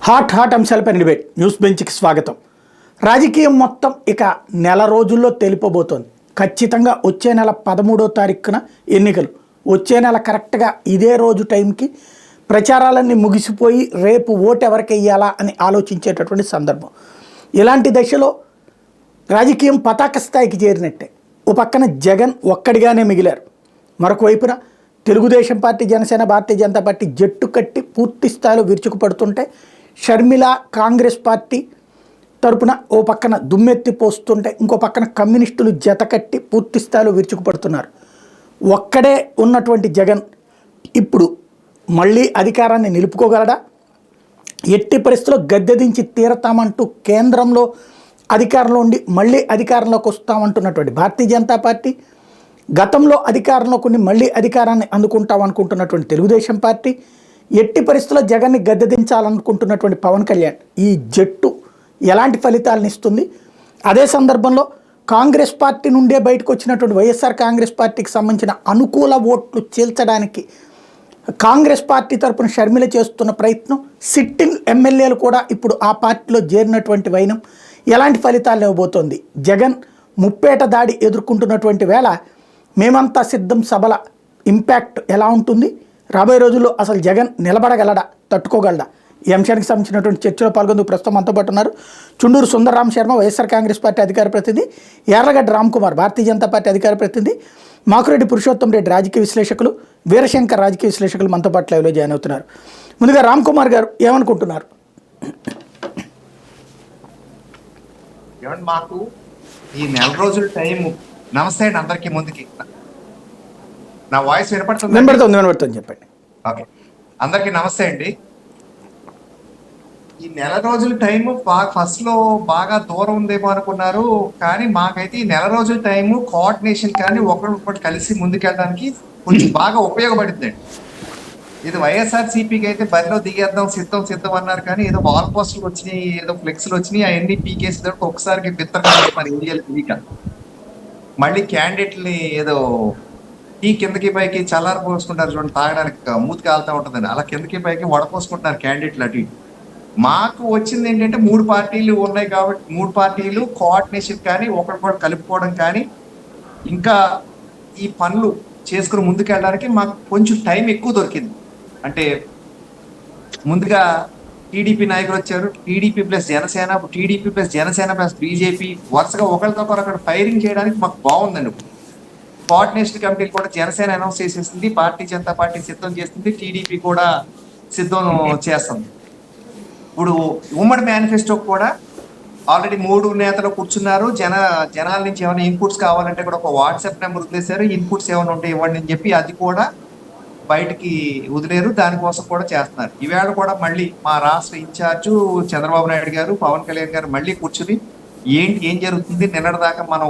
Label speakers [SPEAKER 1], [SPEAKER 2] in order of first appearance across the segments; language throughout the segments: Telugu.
[SPEAKER 1] హాట్ అంశాలపై డిబేట్ న్యూస్ బెంచ్కి స్వాగతం. రాజకీయం మొత్తం ఇక నెల రోజుల్లో తెలిపబోతోంది. ఖచ్చితంగా వచ్చే నెల 13వ తారీఖున ఎన్నికలు. వచ్చే నెల కరెక్ట్గా ఇదే రోజు టైంకి ప్రచారాలన్నీ ముగిసిపోయి రేపు ఓటు ఎవరికి వేయాలా అని ఆలోచించేటటువంటి సందర్భం. ఇలాంటి దశలో రాజకీయం పతాక స్థాయికి చేరినట్టే. ఓ పక్కన జగన్ ఒక్కడిగానే మిగిలారు. మరొక వైపున తెలుగుదేశం పార్టీ, జనసేన, భారతీయ జనతా పార్టీ జట్టు కట్టి పూర్తి స్థాయిలో విరుచుకుపడుతుంటే షర్మిల కాంగ్రెస్ పార్టీ తరపున ఓ పక్కన దుమ్మెత్తి పోస్తుంటే ఇంకో పక్కన కమ్యూనిస్టులు జతకట్టి పూర్తి స్థాయిలో విరుచుకుపడుతున్నారు. ఒక్కడే ఉన్నటువంటి జగన్ ఇప్పుడు మళ్ళీ అధికారాన్ని నిలుపుకోగలడా? ఎట్టి పరిస్థితుల్లో గద్దె దించి తీరతామంటూ కేంద్రంలో అధికారంలో ఉండి మళ్ళీ అధికారంలోకి వస్తామంటున్నటువంటి భారతీయ జనతా పార్టీ, గతంలో అధికారంలోకి ఉండి మళ్ళీ అధికారాన్ని అందుకుంటామనుకుంటున్నటువంటి తెలుగుదేశం పార్టీ, ఎట్టి పరిస్థితుల్లో జగన్ని గద్దె దించాలనుకుంటున్నటువంటి పవన్ కళ్యాణ్, ఈ జట్టు ఎలాంటి ఫలితాలను ఇస్తుంది? అదే సందర్భంలో కాంగ్రెస్ పార్టీ నుండే బయటకు వచ్చినటువంటి వైఎస్ఆర్ కాంగ్రెస్ పార్టీకి సంబంధించిన అనుకూల ఓట్లు చీల్చడానికి కాంగ్రెస్ పార్టీ తరపున షర్మిల చేస్తున్న ప్రయత్నం, సిట్టింగ్ ఎమ్మెల్యేలు కూడా ఇప్పుడు ఆ పార్టీలో చేరినటువంటి వైనం ఎలాంటి ఫలితాలు ఇవ్వబోతోంది? జగన్ ముప్పేట దాడి ఎదుర్కొంటున్నటువంటి వేళ మేమంతా సిద్ధం సభల ఇంపాక్ట్ ఎలా ఉంటుంది? రాబోయే రోజుల్లో అసలు జగన్ నిలబడగలడా, తట్టుకోగలడా? ఈ అంశానికి సంబంధించినటువంటి చర్చలో పాల్గొందుకు ప్రస్తుతం మనతో పాటు ఉన్నారు చుండూరు సుందరరామ్ శర్మ, వైఎస్ఆర్ కాంగ్రెస్ పార్టీ అధికార ప్రతినిధి, యార్లగడ్డ రామ్ కుమార్, భారతీయ జనతా పార్టీ అధికార ప్రతినిధి, మాకురెడ్డి పురుషోత్తం రెడ్డి రాజకీయ విశ్లేషకులు, వీరశంకర్ రాజకీయ విశ్లేషకులు మనతో పాటు లైవ్లో జాయిన్ అవుతున్నారు. ముందుగా రామ్ కుమార్ గారు ఏమనుకుంటున్నారు?
[SPEAKER 2] మాకు ఈ నెల రోజుల టైం. నమస్తే అండి అందరికి. ముందుకి నా వాయిస్
[SPEAKER 1] వినపడుతుంది చెప్పండి.
[SPEAKER 2] ఓకే, అందరికి నమస్తే అండి. ఈ నెల రోజుల టైం ఫస్ట్ లో బాగా దూరం ఉందేమో అనుకున్నారు, కానీ మాకైతే ఈ నెల రోజుల టైం కోఆర్డినేషన్ కానీ ఒకరికొకటి కలిసి ముందుకెళ్ళడానికి కొంచెం బాగా ఉపయోగపడుతుందండి. ఇది వైఎస్ఆర్సీపీకి అయితే బరిలో దిగేద్దాం సిద్ధం అన్నారు, కానీ ఏదో వాల్ పోస్టులు వచ్చినాయి, ఏదో ఫ్లెక్స్లు వచ్చినాయి, అవన్నీ పీకేసి ఒకసారికి బిత్తర ఇండియాలో తిరిగి మళ్ళీ క్యాండిడేట్ని ఏదో టీ కిందకి పైకి చల్లారి పోసుకుంటారు చూడండి, తాగడానికి మూతి కాలుతూ ఉంటుందండి, అలా కిందకి పైకి వడపోసుకుంటున్నారు క్యాండిడేట్లు అటు ఇటు. మాకు వచ్చింది ఏంటంటే 3 పార్టీలు ఉన్నాయి కాబట్టి 3 పార్టీలు కోఆర్డినేషన్ కానీ ఒకరికొకరు కలుపుకోవడం కానీ ఇంకా ఈ పనులు చేసుకుని ముందుకెళ్ళడానికి మాకు కొంచెం టైం ఎక్కువ దొరికింది. అంటే ముందుగా టీడీపీ నాయకులు వచ్చారు, TDP plus Janasena, TDP plus Janasena plus BJP వరుసగా ఒకరితో ఒకరు అక్కడ ఫైరింగ్ చేయడానికి మాకు బాగుందండి. కోఆర్డినేషన్ కమిటీలు కూడా జనసేన అనౌన్స్ చేసేసింది, భారతీయ జనతా పార్టీ సిద్ధం చేస్తుంది, టీడీపీ కూడా సిద్ధం చేస్తుంది. ఇప్పుడు ఉమ్మడి మేనిఫెస్టో కూడా ఆల్రెడీ 3 నేతలు కూర్చున్నారు. జనాల నుంచి ఏమైనా ఇన్పుట్స్ కావాలంటే కూడా ఒక వాట్సాప్ నెంబర్ వదిలేశారు, ఇన్పుట్స్ ఏమైనా ఉంటే ఇవ్వండి అని చెప్పి అది కూడా బయటికి వదిలేరు, దానికోసం కూడా చేస్తున్నారు. ఈవేళ కూడా మళ్ళీ మా రాష్ట్ర ఇన్ఛార్జు చంద్రబాబు నాయుడు గారు, పవన్ కళ్యాణ్ గారు మళ్ళీ కూర్చుని ఏం జరుగుతుంది, నిన్నటిదాకా మనం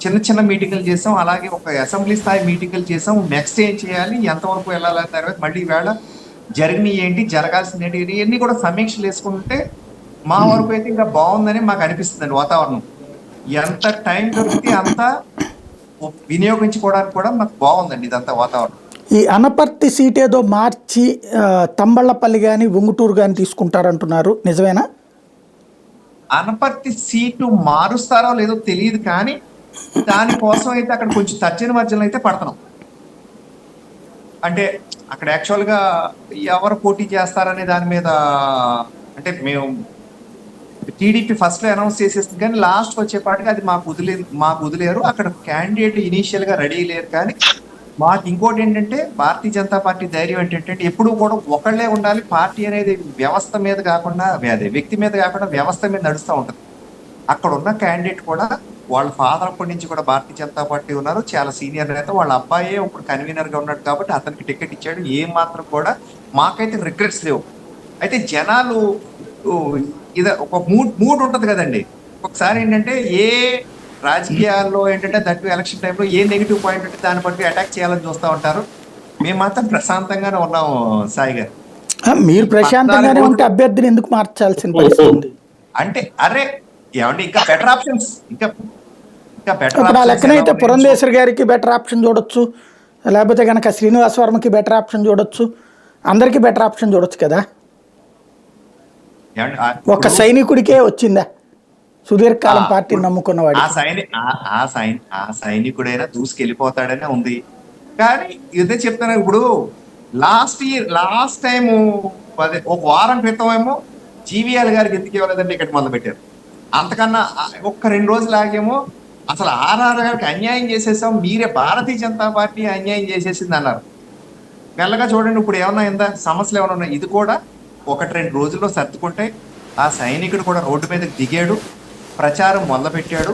[SPEAKER 2] చిన్న మీటింగులు చేసాం, అలాగే ఒక అసెంబ్లీ స్థాయి మీటింగులు చేసాం, నెక్స్ట్ ఏం చేయాలి, ఎంతవరకు వెళ్ళాలని తర్వాత మళ్ళీ ఈవేళ జరిగినవి ఏంటి, జరగాల్సింది ఏంటి, ఇవన్నీ కూడా సమీక్షలు వేసుకుంటే మా వరకు అయితే ఇంకా బాగుందని మాకు అనిపిస్తుందండి. వాతావరణం ఎంత టైం దొరికితే అంత వినియోగించుకోవడానికి కూడా మాకు బాగుందండి ఇదంతా వాతావరణం.
[SPEAKER 1] ఈ అనపర్తి సీట్ ఏదో మార్చి తంబళ్ళపల్లి కానీ ఉంగుటూరు కానీ తీసుకుంటారంటున్నారు, నిజమేనా?
[SPEAKER 2] అనపర్తి సీటు మారుస్తారో లేదో తెలియదు, కానీ దానికోసం అయితే అక్కడ కొంచెం తర్జన భర్జనలు అయితే పడుతున్నాం. అంటే అక్కడ యాక్చువల్గా ఎవరు పోటీ చేస్తారనే దాని మీద అంటే మేము టీడీపీ ఫస్ట్ లో అనౌన్స్ చేసేస్తుంది, కానీ లాస్ట్ వచ్చేపాటికి అది మాకు వదిలేరు. అక్కడ క్యాండిడేట్ ఇనీషియల్ గా రెడీ లేరు. కానీ మాకు ఇంకోటి ఏంటంటే భారతీయ జనతా పార్టీ ధైర్యం ఏంటంటే ఎప్పుడు కూడా ఒకళ్ళే ఉండాలి. పార్టీ అనేది వ్యవస్థ మీద కాకుండా, వ్యక్తి మీద కాకుండా వ్యవస్థ మీద నడుస్తూ ఉంటుంది. అక్కడ ఉన్న క్యాండిడేట్ కూడా వాళ్ళ ఫాదర్ అప్పటి నుంచి కూడా భారతీయ జనతా పార్టీ ఉన్నారు, చాలా సీనియర్ నేత, వాళ్ళ అబ్బాయే ఇప్పుడు కన్వీనర్ గా ఉన్నాడు కాబట్టి అతనికి టికెట్ ఇచ్చాడు. ఏం మాత్రం కూడా మాకైతే రిగ్రెట్స్ లేవు. అయితే జనాలు ఇది ఒక మూడ్ ఉంటుంది కదండి. ఒకసారి ఏంటంటే ఏ రాజకీయాల్లో ఏంటంటే దట్టు ఎలక్షన్ టైంలో ఏ నెగిటివ్ పాయింట్ ఉంటే దాన్ని బట్టి అటాక్ చేయాలని చూస్తూ ఉంటారు. మేము మాత్రం ప్రశాంతంగానే ఉన్నాము సాయి గారు.
[SPEAKER 1] మీరు ప్రశాంతంగానే ఉంటే అభ్యర్థిని ఎందుకు మార్చాల్సిన పరిస్థితి?
[SPEAKER 2] అంటే అరే ఏమండి, ఇంకా బెటర్ ఆప్షన్స్
[SPEAKER 1] ఇప్పుడు ఆ లెక్కనైతే పురంధేశ్వరి గారికి బెటర్ ఆప్షన్ చూడొచ్చు, లేకపోతే కనుక శ్రీనివాస్ వర్మకి బెటర్ ఆప్షన్ చూడొచ్చు, అందరికీ బెటర్ ఆప్షన్ చూడొచ్చు కదా.
[SPEAKER 2] ఏమండి,
[SPEAKER 1] ఒక సైనికుడికే వచ్చిందా సుదీర్ఘకాలం పార్టీని నమ్ముకున్న వాడి?
[SPEAKER 2] ఆ సైనికుడైనా దూసుకెళ్ళిపోతాడనే ఉంది. కానీ ఇదే చెప్తాను, ఇప్పుడు లాస్ట్ టైము ఒక వారం క్రితం ఏమో జీవీఎల్ గారికి ఎందుకు ఇవ్వలేదని టికెట్ మొదలు పెట్టారు. అంతకన్నా ఒక్క 2 రోజులు ఆగేమో అసలు ఆర్ఆర్ గారికి అన్యాయం చేసేసాం, మీరే భారతీయ జనతా పార్టీ అన్యాయం చేసేసింది అన్నారు. మెల్లగా చూడండి ఇప్పుడు ఏమన్నా ఇందా సమస్యలు ఏమైనా ఉన్నాయి. ఇది కూడా 1-2 రోజుల్లో సర్దుకుంటే ఆ సైనికుడు కూడా రోడ్డు మీదకి దిగాడు, ప్రచారం మొదలు పెట్టాడు.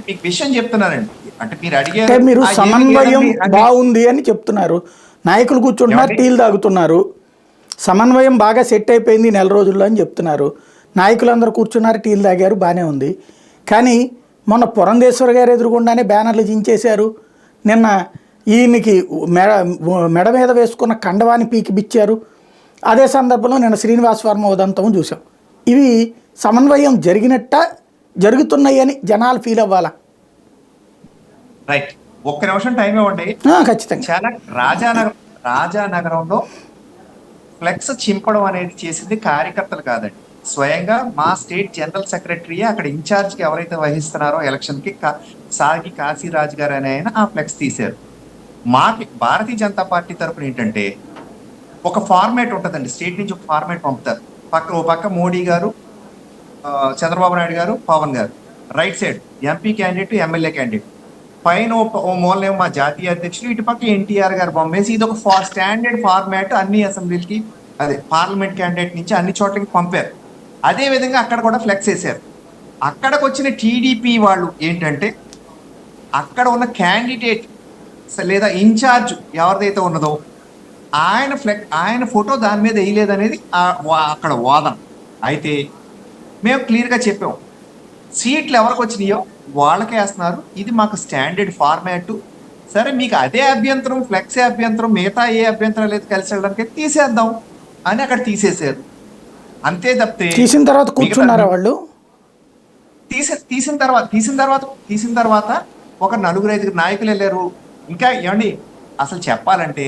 [SPEAKER 2] మీకు విషయం చెప్తున్నానండి, అంటే మీరు
[SPEAKER 1] అంటే మీరు సమన్వయం బాగుంది అని చెప్తున్నారు. నాయకులు కూర్చుంటున్నారు, టీలు తాగుతున్నారు, సమన్వయం బాగా సెట్ అయిపోయింది 4 రోజుల్లో అని చెప్తున్నారు. నాయకులందరూ కూర్చున్నారు, టీలు తాగారు, బాగానే ఉంది. కానీ మొన్న పురంధేశ్వర్ గారు ఎదురుగుండానే బ్యానర్లు జించేశారు. నిన్న ఈయనకి మెడ మీద వేసుకున్న కండవాన్ని పీకి బిచ్చారు. అదే సందర్భంలో నిన్న శ్రీనివాస్ వర్మ ఉదంతం చూసాం. ఇవి సమన్వయం జరుగుతున్నాయి అని జనాలు ఫీల్ అవ్వాలా?
[SPEAKER 2] రైట్, ఒక్క నిమిషం టైం ఇవ్వండి.
[SPEAKER 1] ఖచ్చితంగా.
[SPEAKER 2] చాలా రాజానగరంలో ఫ్లెక్స్ చింపడం అనేది చేసింది కార్యకర్తలు కాదండి, స్వయంగా మా స్టేట్ జనరల్ సెక్రటరీ అక్కడ ఇన్ఛార్జ్ కి ఎవరైతే వహిస్తున్నారో ఎలక్షన్ కి సాగి కాశీరాజ్ గారు అనే ఆయన ఆ ఫ్లెక్స్ తీశారు. మాకి భారతీయ జనతా పార్టీ తరఫున ఏంటంటే ఒక ఫార్మేట్ ఉంటుందండి, స్టేట్ నుంచి ఒక ఫార్మేట్ పంపుతారు. ఓ పక్క మోడీ గారు, చంద్రబాబు నాయుడు గారు, పవన్ గారు, right side MP candidate, MLA candidate, పైన ఓ మూలనేమో మా జాతీయ అధ్యక్షులు, ఇటు పక్క ఎన్టీఆర్ గారు బొమ్మేసి ఇది ఒక స్టాండర్డ్ ఫార్మాట్ అన్ని అసెంబ్లీలకి, అదే పార్లమెంట్ క్యాండిడేట్ నుంచి అన్ని చోట్లకి పంపారు. అదే విధంగా అక్కడ కూడా ఫ్లెక్స్ వేశారు. అక్కడికి వచ్చిన టీడీపీ వాళ్ళు ఏంటంటే అక్కడ ఉన్న క్యాండిడేట్ లేదా ఇన్ఛార్జ్ ఎవరిదైతే ఉన్నదో ఆయన ఫోటో దాని మీద వేయలేదనేది అక్కడ వాదన. అయితే మేము క్లియర్గా చెప్పాం, సీట్లు ఎవరికి వచ్చినాయో వాళ్ళకే వేస్తున్నారు, ఇది మాకు స్టాండర్డ్ ఫార్మాట్. సరే మీకు అదే అభ్యంతరం, ఫ్లెక్సే అభ్యంతరం, మిగతా ఏ అభ్యంతరం లేదు కలిసి వెళ్ళడానికి, తీసేద్దాం అని అక్కడ తీసేశారు. అంతే తప్పితే
[SPEAKER 1] తీసిన తర్వాత కూర్చున్నారా వాళ్ళు? తీసిన తర్వాత ఒక 4-5 నాయకులు వెళ్ళారు. ఇంకా ఏమండి అసలు చెప్పాలంటే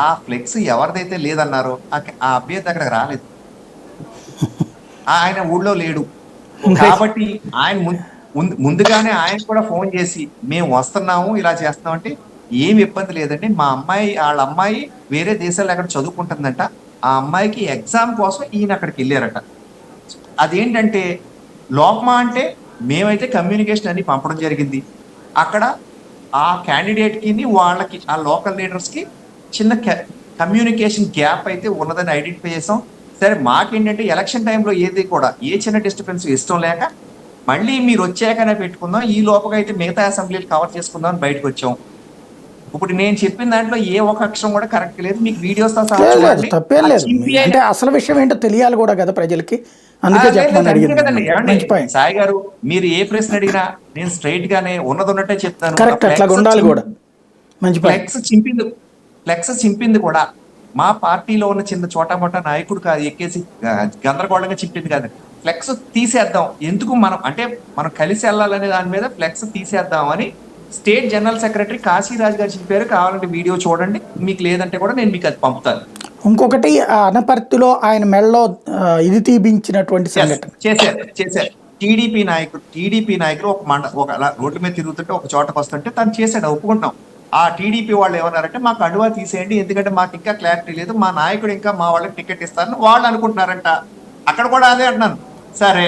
[SPEAKER 1] ఆ ఫ్లెక్స్ ఎవరిదైతే లేదన్నారో ఆ అభ్యర్థి అక్కడికి రాలేదు, ఆయన ఊళ్ళో లేడు. కాబట్టి ఆయన ముందుగానే ఆయన కూడా ఫోన్ చేసి మేము వస్తున్నాము, ఇలా చేస్తున్నాం అంటే ఏమి ఇబ్బంది లేదండి, మా వాళ్ళ అమ్మాయి వేరే దేశాల్లో అక్కడ చదువుకుంటుందంట, ఆ అమ్మాయికి ఎగ్జామ్ కోసం ఈయన అక్కడికి వెళ్ళారట. అదేంటంటే లోపమా అంటే మేమైతే కమ్యూనికేషన్ అన్ని పంపడం జరిగింది. అక్కడ ఆ క్యాండిడేట్కి వాళ్ళకి ఆ లోకల్ లీడర్స్కి చిన్న కమ్యూనికేషన్ గ్యాప్ అయితే ఉన్నదని ఐడెంటిఫై చేసాం. సరే మాకేంటంటే ఎలక్షన్ టైంలో ఏది కూడా ఏ చిన్న డిస్టర్బెన్స్ ఇష్టం లేక మళ్ళీ మీరు వచ్చాకనే పెట్టుకుందాం, ఈ లోపల అయితే మిగతా అసెంబ్లీలు కవర్ చేసుకుందాం అని బయటకు వచ్చాం. ఇప్పుడు నేను చెప్పిన దాంట్లో ఏ ఒక్క అక్షరం కూడా కరెక్ట్ లేదు, మీకు వీడియోస్ తప్పేం లేదు. అంటే అసలు విషయం ఏంటో తెలియాలి కూడా కదా ప్రజలకి, అందుకే
[SPEAKER 2] కదండి. సాయి గారు మీరు ఏ ప్రశ్న అడిగినా నేను స్ట్రైట్ గానే ఉన్నట్టే చెప్తాను.
[SPEAKER 1] కరెక్ట్, అట్లా ఉండాలి కూడా. మంచి
[SPEAKER 2] ఫ్లెక్స్ చింపింది కూడా మా పార్టీలో ఉన్న చిన్న చోటమోట నాయకుడు కాదు, ఎక్కేసి గందరగోళంగా చింపింది కాదు. ఫ్లెక్స్ తీసేద్దాం, ఎందుకు మనం కలిసి వెళ్ళాలనే దాని మీద ఫ్లెక్స్ తీసేద్దాం అని స్టేట్ జనరల్ సెక్రటరీ కాశీరాజ్ గారు చెప్పారు. కావాలంటే వీడియో చూడండి, మీకు లేదంటే కూడా నేను మీకు అది పంపుతాను.
[SPEAKER 1] ఇంకొకటి అనపర్తిలో ఆయన మెడలో ఇది తీపించినటువంటి సంఘటన
[SPEAKER 2] చేశారు. టీడీపీ నాయకులు ఒక రోడ్ల మీద తిరుగుతుంటే ఒక చోటకు వస్తుంటే తను చేశాడు, ఒప్పుకుంటాం. ఆ టీడీపీ వాళ్ళు ఏమన్నారంటే మాకు అడువా తీసేయండి, ఎందుకంటే మాకు ఇంకా క్లారిటీ లేదు, మా నాయకుడు ఇంకా మా వాళ్ళకి టికెట్ ఇస్తారని వాళ్ళు అనుకుంటున్నారంట. అక్కడ కూడా అదే అంటున్నాను. సరే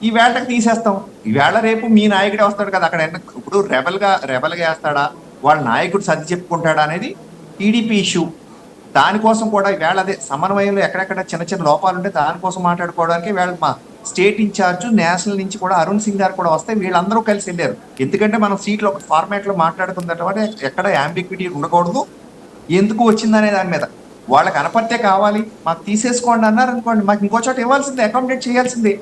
[SPEAKER 2] ఈ వేళకి తీసేస్తాం, ఈవేళ రేపు మీ నాయకుడే వస్తాడు కదా అక్కడ. ఇప్పుడు రెబల్గా వేస్తాడా, వాళ్ళ నాయకుడు సర్ది చెప్పుకుంటాడా అనేది టీడీపీ ఇష్యూ. దానికోసం కూడా ఈవేళ అదే సమన్వయంలో ఎక్కడెక్కడ చిన్న చిన్న లోపాలు ఉంటే దానికోసం మాట్లాడుకోవడానికి వీళ్ళ మా స్టేట్ ఇన్ఛార్జ్ నేషనల్ నుంచి కూడా అరుణ్ సింగ్ గారు కూడా వస్తే వీళ్ళందరూ కలిసి వెళ్ళారు. ఎందుకంటే మనం సీట్లు ఒక ఫార్మాట్ లో మాట్లాడుకున్నటువంటి ఎక్కడ యాంబిగ్విటీ ఉండకూడదు, ఎందుకు వచ్చిందనే దాని మీద. వాళ్ళకి అనపర్తే కావాలి మాకు తీసేసుకోండి అన్నారు అనుకోండి, మాకు ఇంకో చోట ఇవ్వాల్సిందే, అకామిడేట్ చేయాల్సిందే.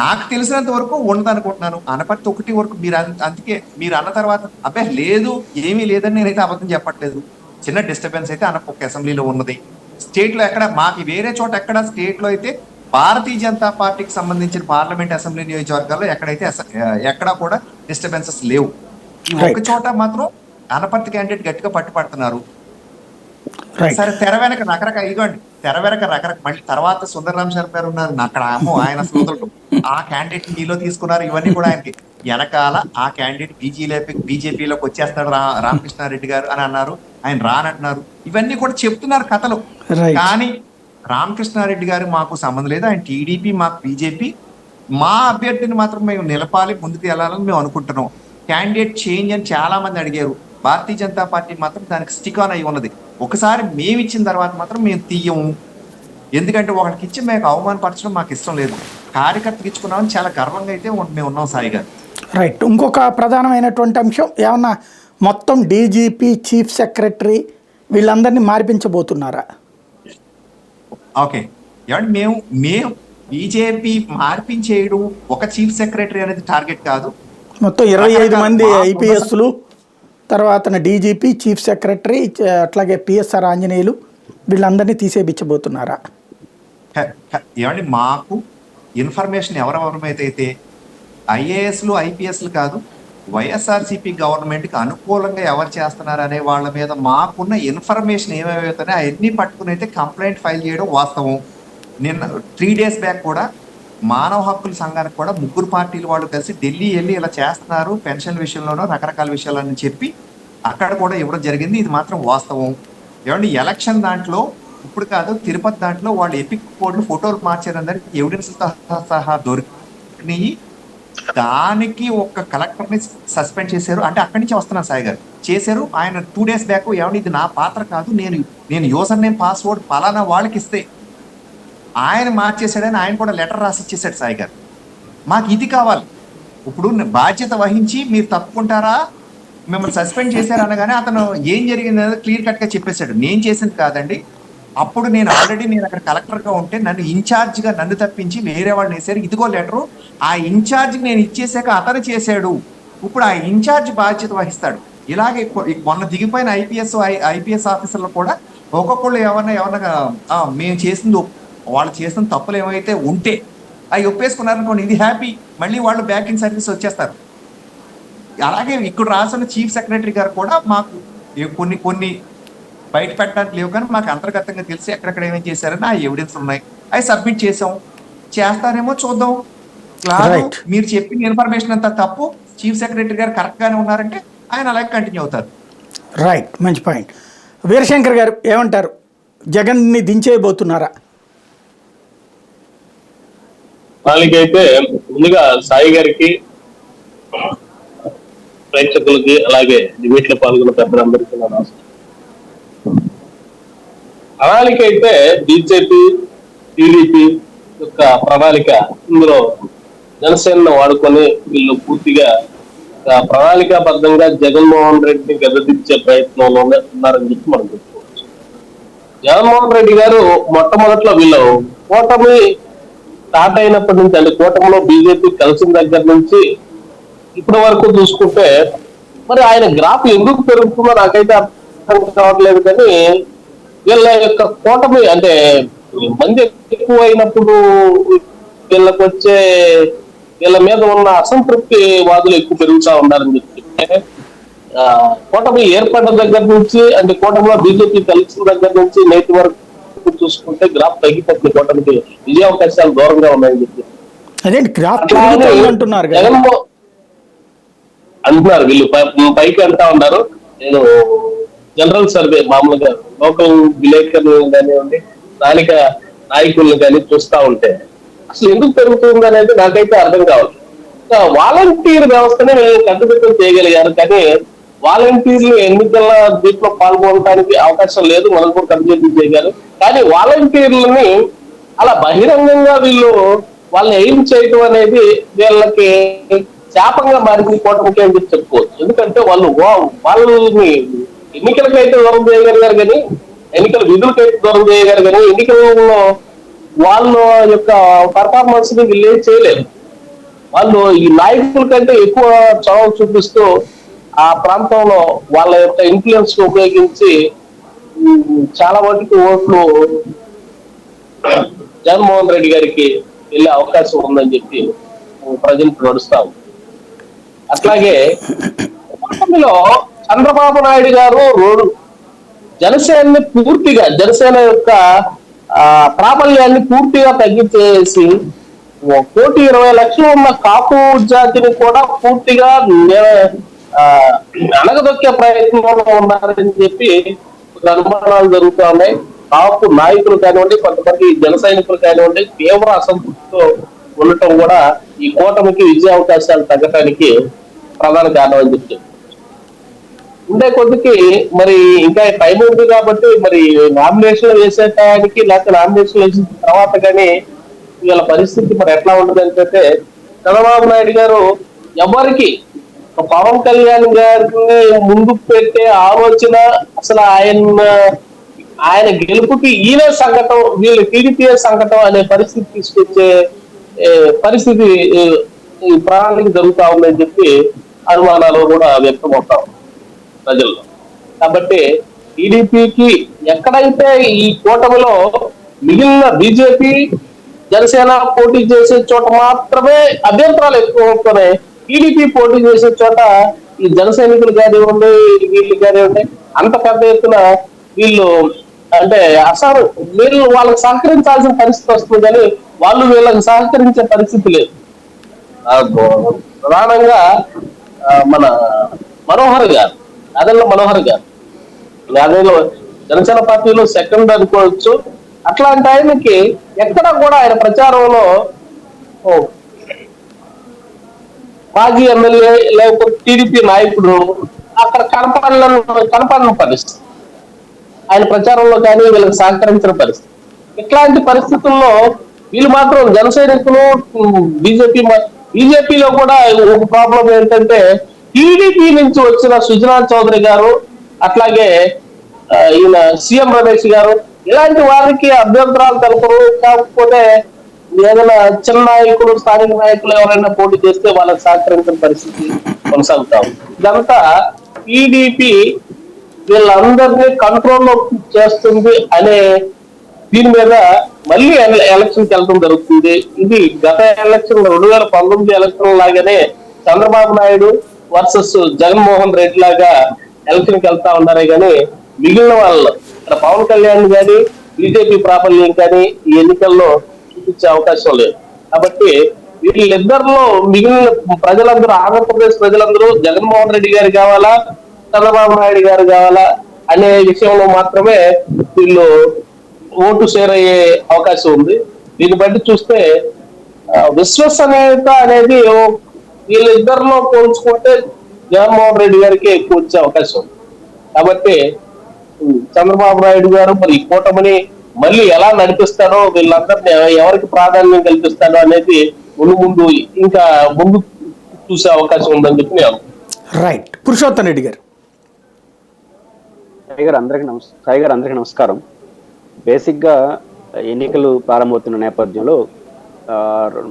[SPEAKER 2] నాకు తెలిసినంత వరకు ఉండదనుకుంటున్నాను అనపర్తి 1 వరకు. మీరు అందుకే మీరు అన్న తర్వాత అబ్బాయి లేదు ఏమీ లేదని నేనైతే అబద్ధం చెప్పట్లేదు. చిన్న డిస్టర్బెన్స్ అయితే ఒక అసెంబ్లీలో ఉన్నది. స్టేట్ లో ఎక్కడ మాకు వేరే చోట ఎక్కడ స్టేట్ లో అయితే భారతీయ జనతా పార్టీకి సంబంధించిన పార్లమెంట్ అసెంబ్లీ నియోజకవర్గాల్లో ఎక్కడా కూడా డిస్టర్బెన్సెస్ లేవు. ఈ ఒక్క చోట మాత్రం అనపర్తి క్యాండిడేట్ గట్టిగా పట్టుపడుతున్నారు.
[SPEAKER 1] రైట్.
[SPEAKER 2] సరే తెర వెనక రకరకాల ఇదిగోండి, తెర వెనక రకరకాల మళ్ళీ తర్వాత సుందరరామ్ శర్మ గారు ఉన్నారు అక్కడ, అమ్మో ఆయన సోదరుడు ఆ క్యాండిడేట్ మీలో తీసుకున్నారు, ఇవన్నీ కూడా ఆయనకి వెనకాల ఆ క్యాండిడేట్ బీజేపీలోకి వచ్చేస్తాడు రామకృష్ణారెడ్డి గారు అని అన్నారు, ఆయన రానంటున్నారు, ఇవన్నీ కూడా చెప్తున్నారు కథలు.
[SPEAKER 1] రైట్.
[SPEAKER 2] కానీ రామకృష్ణారెడ్డి గారు మాకు సంబంధం లేదు, ఆయన టీడీపీ మాకు బీజేపీ, మా అభ్యర్థిని మాత్రం మేము నిలపాలి, ముందుకు వెళ్ళాలని మేము అనుకుంటున్నాం. క్యాండిడేట్ చేంజ్ అని చాలా మంది అడిగారు, భారతీయ జనతా పార్టీ మాత్రం దానికి స్టిక్ ఆన్ అయి ఉన్నది. ఒకసారి మేము ఇచ్చిన తర్వాత మాత్రం మేము తీయము, ఎందుకంటే ఒకరికి ఇచ్చి మేము అవమానపరచడం మాకు ఇష్టం లేదు. కార్యకర్తకి ఇచ్చుకున్నామని చాలా గర్వంగా అయితే మేము ఉన్నాం సాయి గారు.
[SPEAKER 1] రైట్. ఇంకొక ప్రధానమైనటువంటి అంశం, ఏమన్నా మొత్తం డీజీపీ, చీఫ్ సెక్రటరీ వీళ్ళందరినీ మార్పించబోతున్నారా?
[SPEAKER 2] ఓకే, ఏమంటే మేము బీజేపీ మార్పించేయడం ఒక చీఫ్ సెక్రటరీ అనేది టార్గెట్ కాదు,
[SPEAKER 1] మొత్తం 25 మంది ఐపీఎస్లు, తర్వాత డీజీపీ, చీఫ్ సెక్రటరీ, అట్లాగే పిఎస్ఆర్ ఆంజనేయులు వీళ్ళందరినీ తీసేపించబోతున్నారా?
[SPEAKER 2] ఏమండి మాకు ఇన్ఫర్మేషన్ ఎవరెవరైతే ఐఏఎస్లు ఐపీఎస్లు కాదు, వైఎస్ఆర్సీపీ గవర్నమెంట్కి అనుకూలంగా ఎవరు చేస్తున్నారు అనే వాళ్ళ మీద మాకున్న ఇన్ఫర్మేషన్ ఏమేమవుతున్నాయో అవన్నీ పట్టుకుని అయితే కంప్లైంట్ ఫైల్ చేయడం వాస్తవం. నిన్న 3 days బ్యాక్ కూడా మానవ హక్కుల సంఘానికి కూడా 3 పార్టీలు వాళ్ళు కలిసి ఢిల్లీ వెళ్ళి ఇలా చేస్తున్నారు పెన్షన్ విషయంలోనూ రకరకాల విషయాలని చెప్పి అక్కడ కూడా ఇవ్వడం జరిగింది, ఇది మాత్రం వాస్తవం. ఏమంటే ఎలక్షన్ దాంట్లో ఇప్పుడు కాదు, తిరుపతి దాంట్లో వాళ్ళు ఎపిక్ కోడ్లు ఫోటోలు మార్చారని ఎవిడెన్స్ సహా దొరికినాయి. దానికి ఒక కలెక్టర్ని సస్పెండ్ చేశారు, అంటే అక్కడి నుంచి వస్తున్నాను సాయి గారు చేశారు. ఆయన 2 days బ్యాక్ ఏమంటే ఇది నా పాత్ర కాదు, నేను యూజర్ నేమ్ పాస్వర్డ్ పలానా వాళ్ళకి ఇస్తే ఆయన మార్చేశాడని ఆయన కూడా లెటర్ రాసి ఇచ్చేసాడు సాయి గారు. మాకు ఇది కావాలి, ఇప్పుడు బాధ్యత వహించి మీరు తప్పుకుంటారా, మిమ్మల్ని సస్పెండ్ చేశారు అనగానే అతను ఏం జరిగింది అనేది క్లియర్ కట్గా చెప్పేశాడు, నేను చేసింది కాదండి, అప్పుడు నేను అక్కడ కలెక్టర్గా ఉంటే నన్ను ఇన్ఛార్జ్గా నన్ను తప్పించి వేరే వాళ్ళని వేసారు, ఇదిగో లెటరు, ఆ ఇన్ఛార్జ్కి నేను ఇచ్చేసాక అతను చేశాడు, ఇప్పుడు ఆ ఇన్ఛార్జ్ బాధ్యత వహిస్తాడు. ఇలాగే మొన్న దిగిపోయిన ఐపీఎస్ ఆఫీసర్లు కూడా ఒక్కొక్కళ్ళు ఎవరన్నా మేము చేసింది వాళ్ళు చేసిన తప్పులు ఏమైతే ఉంటే అవి ఒప్పేసుకున్నారనుకోండి, ఇది హ్యాపీ, మళ్ళీ వాళ్ళు బ్యాకింగ్ సర్వీస్ వచ్చేస్తారు. అలాగే ఇక్కడ రాసిన చీఫ్ సెక్రటరీ గారు కూడా మాకు కొన్ని బయట పెట్టడానికి లేవు, కానీ మాకు అంతర్గతంగా తెలిసి ఎక్కడెక్కడ ఏమేమి చేశారని ఆ ఎవిడెన్స్ ఉన్నాయి, అవి సబ్మిట్ చేస్తారేమో చూద్దాం. మీరు చెప్పిన ఇన్ఫర్మేషన్ అంతా తప్పు, చీఫ్ సెక్రటరీ గారు కరెక్ట్ గానే ఉన్నారంటే ఆయన అలాగే కంటిన్యూ అవుతారు.
[SPEAKER 1] రైట్, మంచి పాయింట్. వీరశంకర్ గారు ఏమంటారు, జగన్ని దించేయబోతున్నారా?
[SPEAKER 3] వాళ్ళకైతే ముందుగా సాయి గారికి, ప్రేక్షకులకి, అలాగే డిబేట్ లో పాల్గొన్న పెద్దలందరికీ నా నమస్కారం. ప్రణాళికైతే బీజేపీ, టీడీపీ యొక్క ప్రణాళిక, ఇందులో జనసేనను వాడుకొని వీళ్ళు పూర్తిగా ప్రణాళికాబద్ధంగా జగన్మోహన్ రెడ్డిని గద్దెదించే ప్రయత్నంలో ఉన్నారని చెప్పి మనం చెప్పుకోవచ్చు. జగన్మోహన్ రెడ్డి గారు మొట్టమొదట్లో వీళ్ళు కూటమి స్టార్ట్ అయినప్పటి నుంచి, అంటే కూటమిలో బీజేపీ కలిసిన దగ్గర నుంచి ఇప్పటి వరకు చూసుకుంటే మరి ఆయన గ్రాఫ్ ఎందుకు పెరుగుతుందో నాకైతే అర్థం కావట్లేదు. కానీ వీళ్ళ యొక్క కూటమి అంటే మంది ఎక్కువ అయినప్పుడు వీళ్ళకి వచ్చే వీళ్ళ మీద ఉన్న అసంతృప్తి వాదులు ఎక్కువ పెరుగుతూ ఉన్నారని చెప్పి, కూటమి ఏర్పడిన దగ్గర నుంచి, అంటే కూటమిలో బీజేపీ కలిసిన దగ్గర నుంచి నేటి వరకు చూసుకుంటే గ్రాఫ్ తగ్గిపోతుంది, కూటమికి విజయ అవకాశాలు దూరంగా ఉన్నాయని చెప్పి అంటున్నారు వీళ్ళు పైకి అంటా ఉన్నారు. నేను జనరల్ సర్వే మామూలుగా లోకల్ విలేకరులు కానివ్వండి, స్థానిక నాయకులను కానీ చూస్తా ఉంటే అసలు ఎందుకు పెరుగుతుంది అనేది నాకైతే అర్థం కావాలి. వాలంటీర్ వ్యవస్థని కట్టుదిట్టం చేయగలిగారు, కానీ వాలంటీర్లు ఎన్నికల దీంట్లో పాల్గొనడానికి అవకాశం లేదు, మనం కూడా కట్టుదిట్టం చేయగలరు. కానీ వాలంటీర్లని అలా బహిరంగంగా వాళ్ళని ఎయిమ్ చేయడం అనేది వీళ్ళకి శాపంగా మారింది కూటమికి అని చెప్పి చెప్పుకోవచ్చు. ఎందుకంటే వాళ్ళని ఎన్నికలకైతే దూరం చేయగలిగారు, కానీ ఎన్నికల విధులకైతే దూరం చేయగలరు, కానీ ఎన్నికల్లో వాళ్ళ యొక్క పర్ఫార్మెన్స్ ని వీళ్ళు ఏం చేయలేరు. వాళ్ళు ఈ నాయకుల కంటే ఎక్కువ చొరవ చూపిస్తూ ఆ ప్రాంతంలో వాళ్ళ యొక్క ఇన్ఫ్లుయెన్స్ ఉపయోగించి చాలా మటుకు ఓట్లు జగన్మోహన్ రెడ్డి గారికి వెళ్ళే అవకాశం ఉందని చెప్పి ప్రజలకు నడుస్తాం. అట్లాగే కూటమిలో చంద్రబాబు నాయుడు గారు జనసేన యొక్క ప్రాబల్యాన్ని పూర్తిగా తగ్గించేసి 1,20,00,000 ఉన్న కాపు జాతిని కూడా పూర్తిగా అణగదొక్కే ప్రయత్నంలో ఉన్నారని చెప్పి అనుమానాలు జరుగుతూ ఉన్నాయి. కాపు నాయకులు కానివ్వండి, కొంతమంది జన సైనికులు కానివ్వండి తీవ్ర అసంతృప్తితో ఉండటం కూడా ఈ కూటమికి విజయ అవకాశాలు తగ్గటానికి ప్రధాన కారణం అని చెప్పి ఉండే కొద్దికి మరి ఇంకా టైం ఉంది కాబట్టి మరి నామినేషన్ వేసేటానికి లేకపోతే నామినేషన్ వేసిన తర్వాత కానీ వీళ్ళ పరిస్థితి మరి ఎట్లా ఉంటుంది అంటే చంద్రబాబు నాయుడు గారు ఎవరికి పవన్ కళ్యాణ్ గారిని ముందుకు పెట్టే ఆలోచన అసలు ఆయన గెలుపుకి ఈయనే సంకటం, వీళ్ళు టీడీపీ సంకటం అనే పరిస్థితి తీసుకొచ్చే పరిస్థితి ఈ ప్రాణానికి జరుగుతా ఉందని చెప్పి అనుమానాలు కూడా వ్యక్తమవుతాం ప్రజల్లో. కాబట్టి టీడీపీకి ఎక్కడైతే ఈ కూటమిలో మిగిలిన బీజేపీ జనసేన పోటీ చేసే చోట మాత్రమే అభ్యంతరాలు ఎక్కువ అవుతున్నాయి, టీడీపీ పోటీ చేసే చోట ఈ జన సైనికులు కానివ్వండి, వీళ్ళు కానివ్వండి అంత పెద్ద ఎత్తున వీళ్ళు అంటే అసలు వీళ్ళు వాళ్ళకి సహకరించాల్సిన పరిస్థితి వస్తుంది కానీ వాళ్ళు వీళ్ళకి సహకరించే పరిస్థితి లేదు. ప్రధానంగా మన మనోహర్ గారు, అదేలో జనసేన పార్టీలో సెకండ్ అనుకోవచ్చు. అట్లాంటి ఆయనకి ఎక్కడ కూడా ఆయన ప్రచారంలో మాజీ ఎమ్మెల్యే లేకపోతే టీడీపీ నాయకుడు అక్కడ కనపడిన పరిస్థితి, ఆయన ప్రచారంలో కానీ వీళ్ళకి సహకరించిన పరిస్థితి. ఇట్లాంటి పరిస్థితుల్లో వీళ్ళు మాత్రం జన సైనికులు బీజేపీలో కూడా ఒక ప్రాబ్లం ఏంటంటే టీడీపీ నుంచి వచ్చిన సుజనా చౌదరి గారు, అట్లాగే ఈయన సీఎం రమేష్ గారు ఇలాంటి వారికి అభ్యంతరాలు తెలపరు. కాకపోతే ఏదైనా చిన్న నాయకులు, స్థానిక నాయకులు ఎవరైనా పోటీ చేస్తే వాళ్ళకి సహకరించిన పరిస్థితి కొనసాగుతాం. ఇదంతా టీడీపీ వీళ్ళందరినీ కంట్రోల్లో చేస్తుంది అనే దీని మీద మళ్ళీ ఎలక్షన్కి వెళ్ళడం జరుగుతుంది. ఇది గత ఎలక్షన్ 2019 ఎలక్షన్ లాగానే చంద్రబాబు నాయుడు వర్సెస్ జగన్మోహన్ రెడ్డి లాగా ఎలక్షన్కి వెళ్తా ఉన్నారే కానీ మిగిలిన వాళ్ళు ఇక్కడ పవన్ కళ్యాణ్ కానీ బీజేపీ ప్రాబల్యం కానీ ఈ ఎన్నికల్లో చూపించే అవకాశం లేదు. కాబట్టి వీళ్ళిద్దరిలో మిగిలిన ప్రజలందరూ, ఆంధ్రప్రదేశ్ ప్రజలందరూ జగన్మోహన్ రెడ్డి గారు కావాలా, చంద్రబాబు నాయుడు గారు కావాలా అనే విషయంలో మాత్రమే వీళ్ళు ఓటు షేర్ అయ్యే అవకాశం ఉంది. దీన్ని బట్టి చూస్తే విశ్వసనీయత అనేది వీళ్ళిద్దరిలో పోల్చుకుంటే జగన్మోహన్ రెడ్డి గారికి ఎక్కువ వచ్చే అవకాశం ఉంది. కాబట్టి చంద్రబాబు నాయుడు గారు మరి ఈ కూటమిని మళ్ళీ ఎలా నడిపిస్తారో, వీళ్ళందరినీ ఎవరికి ప్రాధాన్యం కల్పిస్తారో అనేది ముందు ఇంకా ముందు చూసే అవకాశం ఉందని చెప్పి నేను.
[SPEAKER 1] రైట్. పురుషోత్తం రెడ్డి గారు.
[SPEAKER 4] సాయి గారు అందరికీ నమస్కారం. బేసిక్గా ఎన్నికలు ప్రారంభమవుతున్న నేపథ్యంలో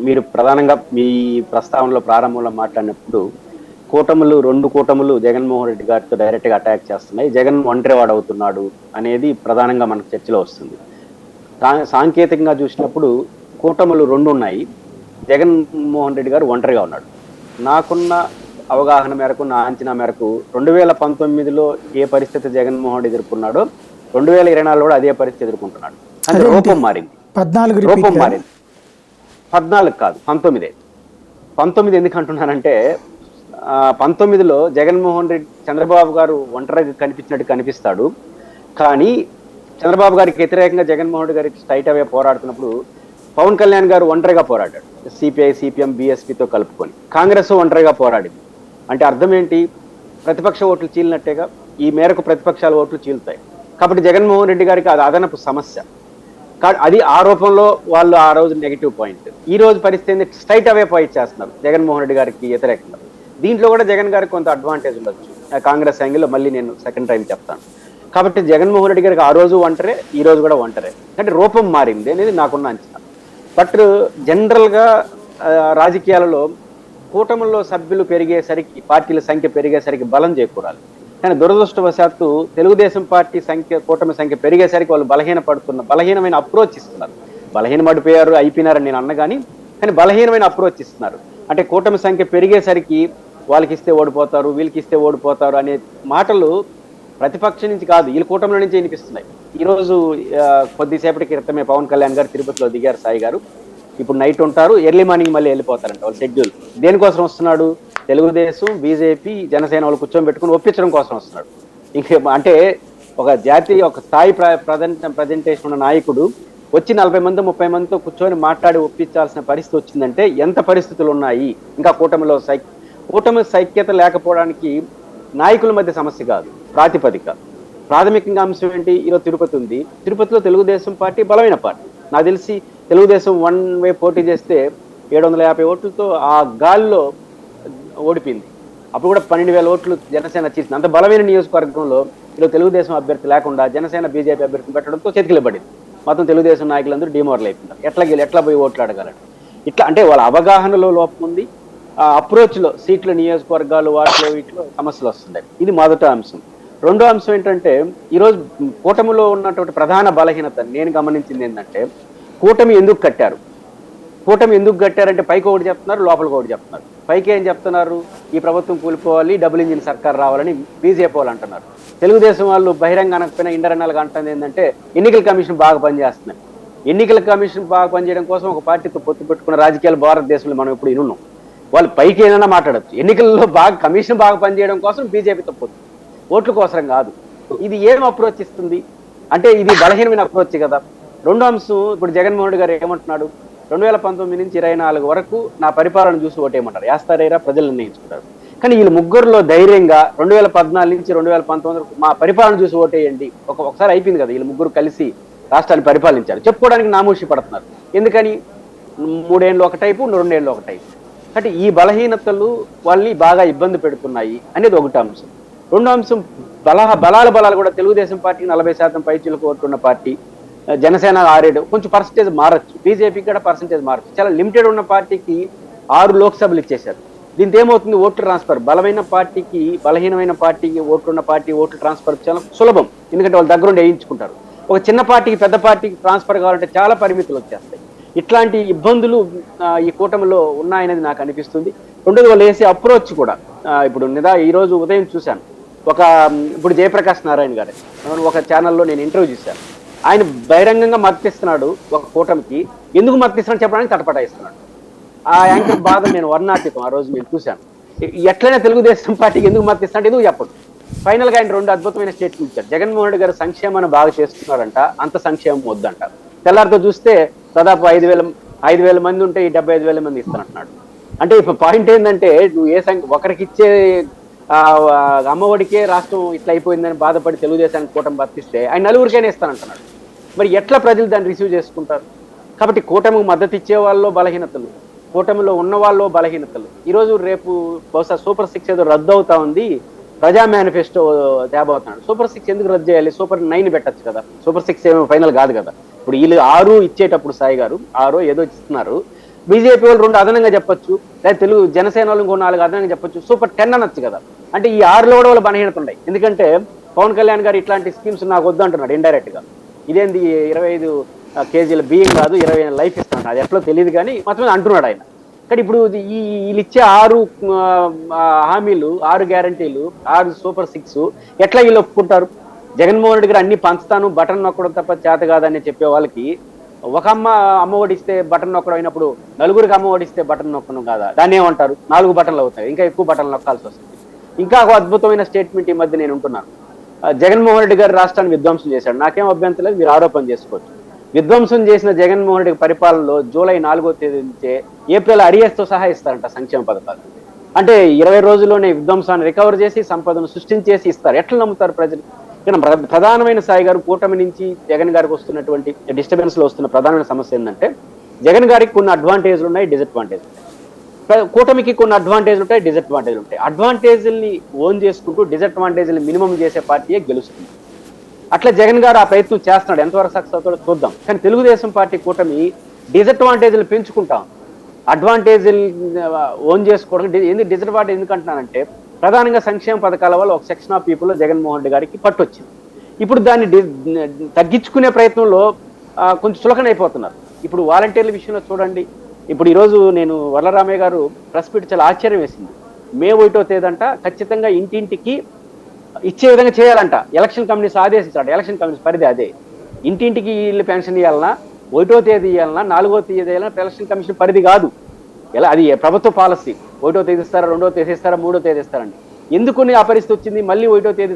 [SPEAKER 4] మీరు ప్రధానంగా మీ ప్రస్తావనలో ప్రారంభంలో మాట్లాడినప్పుడు రెండు కూటములు జగన్మోహన్ రెడ్డి గారితో డైరెక్ట్గా అటాక్ చేస్తున్నాయి, జగన్ ఒంటరివాడు అవుతున్నాడు అనేది ప్రధానంగా మనకు చర్చలో వస్తుంది. సాంకేతికంగా చూసినప్పుడు కూటములు 2 ఉన్నాయి, జగన్మోహన్ రెడ్డి గారు ఒంటరిగా ఉన్నాడు. నాకున్న అవగాహన మేరకు, నా అంచనా మేరకు 2019లో ఏ పరిస్థితి జగన్మోహన్ రెడ్డి ఎదుర్కొన్నాడో 2024లో కూడా అదే పరిస్థితి ఎదుర్కొంటున్నాడు. అంటే రూపం మారింది. 14 కాదు 19 ఎందుకు అంటున్నానంటే 19లో జగన్మోహన్ రెడ్డి చంద్రబాబు గారు ఒంటరిగా కనిపిస్తాడు. కానీ చంద్రబాబు గారికి వ్యతిరేకంగా జగన్మోహన్ రెడ్డి గారికి స్ట్రైట్ అవే పోరాడుతున్నప్పుడు పవన్ కళ్యాణ్ గారు ఒంటరిగా పోరాడాడు, సిపిఐ, సిపిఎం, బీఎస్పీతో కలుపుకొని. కాంగ్రెస్ ఒంటరిగా పోరాడింది. అంటే అర్థం ఏంటి? ప్రతిపక్ష ఓట్లు చీలినట్టేగా ఈ మేరకు ప్రతిపక్షాల ఓట్లు చీలుతాయి. కాబట్టి జగన్మోహన్ రెడ్డి గారికి అది అదనపు సమస్య. అది ఆ రూపంలో వాళ్ళు ఆ రోజు నెగిటివ్ పాయింట్. ఈ రోజు పరిస్థితి స్ట్రైట్ అవే ఫైట్ చేస్తున్నారు జగన్మోహన్ రెడ్డి గారికి వ్యతిరేకంగా. దీంట్లో కూడా జగన్ గారికి కొంత అడ్వాంటేజ్ ఉండొచ్చు కాంగ్రెస్ యాంగిల్లో, మళ్ళీ నేను సెకండ్ టైం చెప్తాను. కాబట్టి జగన్మోహన్ రెడ్డి గారికి ఆ రోజు ఒంటరే, ఈ రోజు కూడా ఒంటరే. అంటే రూపం మారింది అనేది నాకున్న అంచనా. బట్ జనరల్గా రాజకీయాలలో కూటముల్లో సభ్యులు పెరిగేసరికి, పార్టీల సంఖ్య పెరిగేసరికి బలం చేకూరాలి. కానీ దురదృష్టవశాత్తు తెలుగుదేశం పార్టీ కూటమి సంఖ్య పెరిగేసరికి వాళ్ళు బలహీనమైన అప్రోచ్ ఇస్తున్నారు. బలహీనపడిపోయారు, అయిపోయినారని నేను అన్నగాని, కానీ బలహీనమైన అప్రోచ్ ఇస్తున్నారు. అంటే కూటమి సంఖ్య పెరిగేసరికి వాళ్ళకి ఇస్తే ఓడిపోతారు, వీళ్ళకి ఇస్తే ఓడిపోతారు అనే మాటలు ప్రతిపక్షం నుంచి కాదు, వీళ్ళ కూటమిలో నుంచి వినిపిస్తున్నాయి. ఈరోజు కొద్దిసేపటి క్రితమే పవన్ కళ్యాణ్ గారు తిరుపతిలో దిగారు. సాయి గారు ఇప్పుడు నైట్ ఉంటారు, ఎర్లీ మార్నింగ్ మళ్ళీ వెళ్ళిపోతారంట. వాళ్ళ షెడ్యూల్ దేనికోసం వస్తున్నాడు? తెలుగుదేశం, బీజేపీ, జనసేన వాళ్ళు కూర్చోబెట్టుకుని ఒప్పించడం కోసం వస్తున్నాడు. ఇంకే అంటే ఒక జాతీయ ఒక స్థాయి ప్రజెంటేషన్ ఉన్న నాయకుడు వచ్చి 40 మంది 30 మందితో కూర్చొని మాట్లాడి ఒప్పించాల్సిన పరిస్థితి వచ్చిందంటే ఎంత పరిస్థితులు ఉన్నాయి. ఇంకా కూటమి సైక్యత లేకపోవడానికి నాయకుల మధ్య సమస్య కాదు, ప్రాథమికంగా అంశం ఏంటి? ఈరోజు తిరుపతి ఉంది. తిరుపతిలో తెలుగుదేశం పార్టీ బలమైన పార్టీ. నాకు తెలిసి తెలుగుదేశం వన్ వే పోటీ చేస్తే 750 ఓట్లతో ఆ గాల్లో ఓడిపోయింది. అప్పుడు కూడా 12,000 ఓట్లు జనసేన చేసింది. అంత బలమైన నియోజకవర్గంలో ఈరోజు తెలుగుదేశం అభ్యర్థి లేకుండా జనసేన బీజేపీ అభ్యర్థిని పెట్టడంతో చేతికిలబడింది. మొత్తం తెలుగుదేశం నాయకులందరూ డిమోరల్ అయిపోతున్నారు. ఎట్లా పోయి ఓట్లు అడగాలని. ఇట్లా అంటే వాళ్ళ అవగాహనలో లోపం ఉంది, ఆ అప్రోచ్లో సీట్ల నియోజకవర్గాలు వాటిలో వీటిలో సమస్యలు వస్తున్నాయి. ఇది మొదటి అంశం. రెండో అంశం ఏంటంటే ఈరోజు కూటమిలో ఉన్నటువంటి ప్రధాన బలహీనత నేను గమనించింది ఏంటంటే కూటమి ఎందుకు కట్టారంటే పైకి ఒకటి చెప్తున్నారు, లోపలికి ఒకటి చెప్తున్నారు. పైకి ఏం చెప్తున్నారు? ఈ ప్రభుత్వం కూలిపోవాలి, డబుల్ ఇంజిన్ సర్కార్ రావాలని బీజేపీ వాళ్ళు అంటున్నారు. తెలుగుదేశం వాళ్ళు బహిరంగ అనకపోయినా ఇంటర్నల్గా అంటుంది ఏంటంటే ఎన్నికల కమిషన్ బాగా పనిచేస్తున్నాయి. ఎన్నికల కమిషన్ బాగా పనిచేయడం కోసం ఒక పార్టీతో పొత్తు పెట్టుకున్న రాజకీయాలు భారతదేశంలో మనం ఇప్పుడు ఇనున్నాం. వాళ్ళు పైకి ఏదైనా మాట్లాడచ్చు. ఎన్నికల్లో కమిషన్ బాగా పనిచేయడం కోసం బీజేపీతో పొత్తు, ఓట్ల కోసం కాదు. ఇది ఏం అప్రోచ్ ఇస్తుంది అంటే ఇది బలహీనమైన అప్రోచ్ కదా. రెండో అంశం, ఇప్పుడు జగన్మోహన్ రెడ్డి గారు ఏమంటున్నాడు? 2019 నుంచి 24 వరకు నా పరిపాలన చూసి ఓటేయమంటారు. వేస్తారేరా, ప్రజలు నిర్ణయించుకుంటారు. కానీ వీళ్ళు ముగ్గురులో ధైర్యంగా 2014 నుంచి 2019 వరకు మా పరిపాలన చూసి ఓటేయండి ఒకసారి అయిపోయింది కదా. వీళ్ళు ముగ్గురు కలిసి రాష్ట్రాన్ని పరిపాలించారు. చెప్పుకోవడానికి నామోషి పడుతున్నారు. ఎందుకని? 3 ఏళ్ళు ఒక టైపు, 2 ఏళ్ళు ఒక టైపు. అంటే ఈ బలహీనతలు వాళ్ళని బాగా ఇబ్బంది పెడుతున్నాయి అనేది ఒకటి అంశం. రెండో అంశం, బలాలు కూడా తెలుగుదేశం పార్టీకి 40% పైచీలకు ఓటున్న పార్టీ, జనసేన 6-7, కొంచెం పర్సంటేజ్ మారచ్చు, బీజేపీకి కూడా పర్సంటేజ్ మారచ్చు. చాలా లిమిటెడ్ ఉన్న పార్టీకి 6 లోక్సభలు ఇచ్చేశారు. దీంతో ఏమవుతుంది? ఓట్లు ట్రాన్స్ఫర్. బలమైన పార్టీకి బలహీనమైన పార్టీకి ఓట్లున్న పార్టీ ఓట్లు ట్రాన్స్ఫర్ చాలా సులభం, ఎందుకంటే వాళ్ళ దగ్గరుండి వేయించుకుంటారు. ఒక చిన్న పార్టీకి పెద్ద పార్టీకి ట్రాన్స్ఫర్ కావాలంటే చాలా పరిమితులు వచ్చేస్తాయి. ఇట్లాంటి ఇబ్బందులు ఈ కూటమిలో ఉన్నాయనేది నాకు అనిపిస్తుంది. రెండోది వాళ్ళు వేసే అప్రోచ్ కూడా. ఇప్పుడు ఈరోజు ఉదయం చూశాను, ఇప్పుడు జయప్రకాష్ నారాయణ గారు ఒక ఛానల్లో నేను ఇంటర్వ్యూ చేశాను. ఆయన బహిరంగంగా మద్దతిస్తున్నాడు ఒక కూటమికి. ఎందుకు మద్దతిస్తున్నాడు చెప్పడానికి తటపటాయిస్తున్నాడు. ఆ యాంకర్ బాధ నేను వర్ణాతీతం ఆ రోజు నేను చూశాను. ఎట్లయినా తెలుగుదేశం పార్టీకి ఎందుకు మద్దతిస్తున్నాడు ఎందుకు చెప్పడు. ఫైనల్ గా ఆయన 2 అద్భుతమైన స్టేట్మెంట్ ఇచ్చారు. జగన్మోహన్ రెడ్డి గారు సంక్షేమాన్ని బాగా చేస్తున్నారంట, అంత సంక్షేమం వద్దంట. తెల్లారితో చూస్తే దాదాపు 5,000 మంది ఉంటే ఈ 75,000 మంది ఇస్తానంటున్నాడు. అంటే ఇప్పుడు పాయింట్ ఏంటంటే నువ్వు ఒకరికి ఇచ్చే అమ్మఒడికే రాష్ట్రం ఇట్లా అయిపోయిందని బాధపడి తెలుగుదేశానికి కూటమి బతిస్తే ఆయన 4గురికైనా ఇస్తానంటున్నాడు. మరి ఎట్లా ప్రజలు దాన్ని రిసీవ్ చేసుకుంటారు? కాబట్టి కూటమికి మద్దతు ఇచ్చే వాళ్ళలో బలహీనతలు, కూటమిలో ఉన్న వాళ్ళు బలహీనతలు. ఈరోజు రేపు బహుశా సూపర్ 6 ఏదో రద్దు అవుతా ఉంది, ప్రజా మేనిఫెస్టో తేబోతున్నాడు. సూపర్ 6 ఎందుకు రద్దు చేయాలి? సూపర్ 9 పెట్టచ్చు కదా. సూపర్ 6 ఏమో ఫైనల్ కాదు కదా. ఇప్పుడు వీళ్ళు 6 ఇచ్చేటప్పుడు సాయి గారు 6 ఏదో ఇస్తున్నారు. బీజేపీ వాళ్ళు 2 అదనంగా చెప్పొచ్చు, లేదా జనసేన వాళ్ళు ఇంకో 4 అదనంగా చెప్పొచ్చు. సూపర్ 10 అనొచ్చు కదా. అంటే ఈ 6లో కూడా వాళ్ళు బలహీనత ఉన్నాయి. ఎందుకంటే పవన్ కళ్యాణ్ గారు ఇట్లాంటి స్కీమ్స్ నాకు వద్దు అంటున్నాడు ఇండైరెక్ట్ గా. ఇదేంది 25 కేజీల బియ్యం కాదు 20 లైఫ్ ఇస్తాను, అది ఎట్లా తెలియదు కానీ మొత్తం అంటున్నాడు ఆయన. కానీ ఇప్పుడు వీళ్ళు ఇచ్చే 6 హామీలు, 6 గ్యారంటీలు, 6 సూపర్ 6 ఎట్లా వీళ్ళు ఒప్పుకుంటారు? జగన్మోహన్ రెడ్డి గారు అన్ని పంచుతాను, బటన్ నొక్కడం తప్ప చేత కాదని చెప్పే వాళ్ళకి ఒక అమ్మ ఓడిస్తే బటన్ నొక్కడం అయినప్పుడు 4గురికి అమ్మ ఓడిస్తే బటన్ నొక్కడం కాదా? దాన్ని ఏమంటారు? 4 బటన్లు అవుతాయి, ఇంకా ఎక్కువ బటన్లు నొక్కాల్సి వస్తుంది. ఇంకా ఒక అద్భుతమైన స్టేట్మెంట్ ఈ మధ్య నేను ఉంటున్నాను. జగన్మోహన్ రెడ్డి గారు రాష్ట్రాన్ని విధ్వంసం చేశాడు, నాకేం అభ్యంతరం లేదు, మీరు ఆరోపణ చేసుకోవచ్చు. విధ్వంసం చేసిన జగన్మోహన్ రెడ్డి పరిపాలనలో జూలై 4వ తేదీ నుంచే ఏప్రిల్ అరియర్స్తో సహా ఇస్తారంట సంక్షేమ పథకాలు. అంటే 20 రోజుల్లోనే విధ్వంసాన్ని రికవర్ చేసి సంపదను సృష్టించేసి ఇస్తారు. ఎట్లా నమ్ముతారు ప్రజలు? ఇక్కడ ప్రధానమైన సాయి గారు కూటమి నుంచి జగన్ గారికి వస్తున్నటువంటి డిస్టర్బెన్స్ లో వస్తున్న ప్రధానమైన సమస్య ఏంటంటే జగన్ గారికి కొన్ని అడ్వాంటేజ్లు ఉన్నాయి, డిసడ్వాంటేజ్లు ఉంటాయి. కూటమికి కొన్ని అడ్వాంటేజ్లు ఉంటాయి, డిసడ్వాంటేజ్లు ఉంటాయి. అడ్వాంటేజ్ని ఓన్ చేసుకుంటూ డిసడ్వాంటేజ్ని మినిమం చేసే పార్టీయే గెలుస్తుంది. అట్లా జగన్ గారు ఆ ప్రయత్నం చేస్తున్నాడు. ఎంతవరకు సక్సెస్ అవుతాడో చూద్దాం. కానీ తెలుగుదేశం పార్టీ కూటమి డిసడ్వాంటేజ్లు పెంచుకుంటాం, అడ్వాంటేజ్లు ఓన్ చేసుకోవడం. ఎందుకు డిసడ్వాంటేజ్ ఎందుకంటున్నానంటే ప్రధానంగా సంక్షేమ పథకాల వల్ల ఒక section of people Jaganmohan Reddy గారికి పట్టొచ్చింది. ఇప్పుడు దాన్ని తగ్గించుకునే ప్రయత్నంలో కొంచెం చులకనైపోతున్నారు. ఇప్పుడు వాలంటీర్ల విషయంలో చూడండి. ఇప్పుడు ఈరోజు నేను వరలరామయ్య గారు ప్రెస్ మీట్ చాలా ఆశ్చర్యం వేసింది. మే 1వ తేదంట ఖచ్చితంగా ఇంటింటికి ఇచ్చే విధంగా చేయాలంట. ఎలక్షన్ కమిషన్స్ ఆదేశించాడు. ఎలక్షన్ కమిషన్ పరిధి అదే. ఇంటింటికి ఇల్లు పెన్షన్ ఇవ్వాలన్నా, 1వ తేదీ ఇవ్వాలన్నా, 4వ తేదీ ఇవ్వాలన్నా ఎలక్షన్ కమిషన్ పరిధి కాదు. ఎలా అది ప్రభుత్వ పాలసీ. 1వ తేదీ ఇస్తారా, 2వ తేదీ ఇస్తారా, 3వ తేదీ ఇస్తారండి. ఎందుకుని ఆ పరిస్థితి వచ్చింది? మళ్ళీ 1వ తేదీ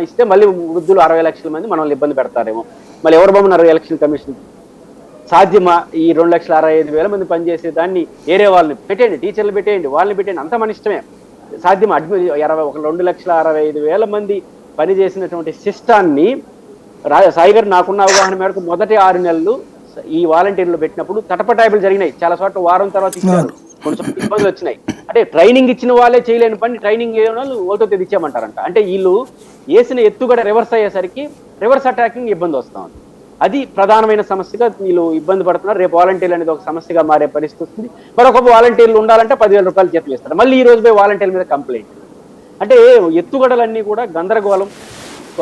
[SPEAKER 4] ఇస్తే మళ్ళీ వృద్ధులు 60 లక్షల మంది మనల్ని ఇబ్బంది పెడతారేమో. మళ్ళీ ఎవరు బొమ్మన్నారు ఎలక్షన్ కమిషన్? సాధ్యమా? ఈ 2,65,000 మంది పనిచేసే దాన్ని ఏరే వాళ్ళని పెట్టేయండి, టీచర్లు పెట్టేయండి, వాళ్ళని పెట్టేయండి, అంత మన ఇష్టమే. సాధ్యమా? 2,65,000 మంది పనిచేసినటువంటి సిస్టాన్ని సాయి గారు నాకున్న అవగాహన మేరకు మొదటి 6 నెలలు ఈ వాలంటీర్లు పెట్టినప్పుడు తటపటాయిపులు జరిగినాయి. చాలా చోట్ల వారం తర్వాత ఇచ్చారు, కొన్ని చోట్ల ఇబ్బందులు వచ్చినాయి. అంటే ట్రైనింగ్ ఇచ్చిన వాళ్ళే చేయలేని పని ట్రైనింగ్ లేని వాళ్ళు 1వ తేదీ ఇచ్చామంటారంట. అంటే వీళ్ళు వేసిన ఎత్తుగడ రివర్స్ అయ్యేసరికి రివర్స్ అటాకింగ్ ఇబ్బంది వస్తా ఉంది. అది ప్రధానమైన సమస్యగా వీళ్ళు ఇబ్బంది పడుతున్నారు. రేపు వాలంటీర్లు అనేది ఒక సమస్యగా మారే పరిస్థితి వస్తుంది. మరొక వాలంటీర్లు ఉండాలంటే 10,000 రూపాయలు జీతం ఇస్తారు. మళ్ళీ ఈ రోజు పోయి వాలంటీర్ల మీద కంప్లైంట్. అంటే ఎత్తుగడలన్నీ కూడా గందరగోళం,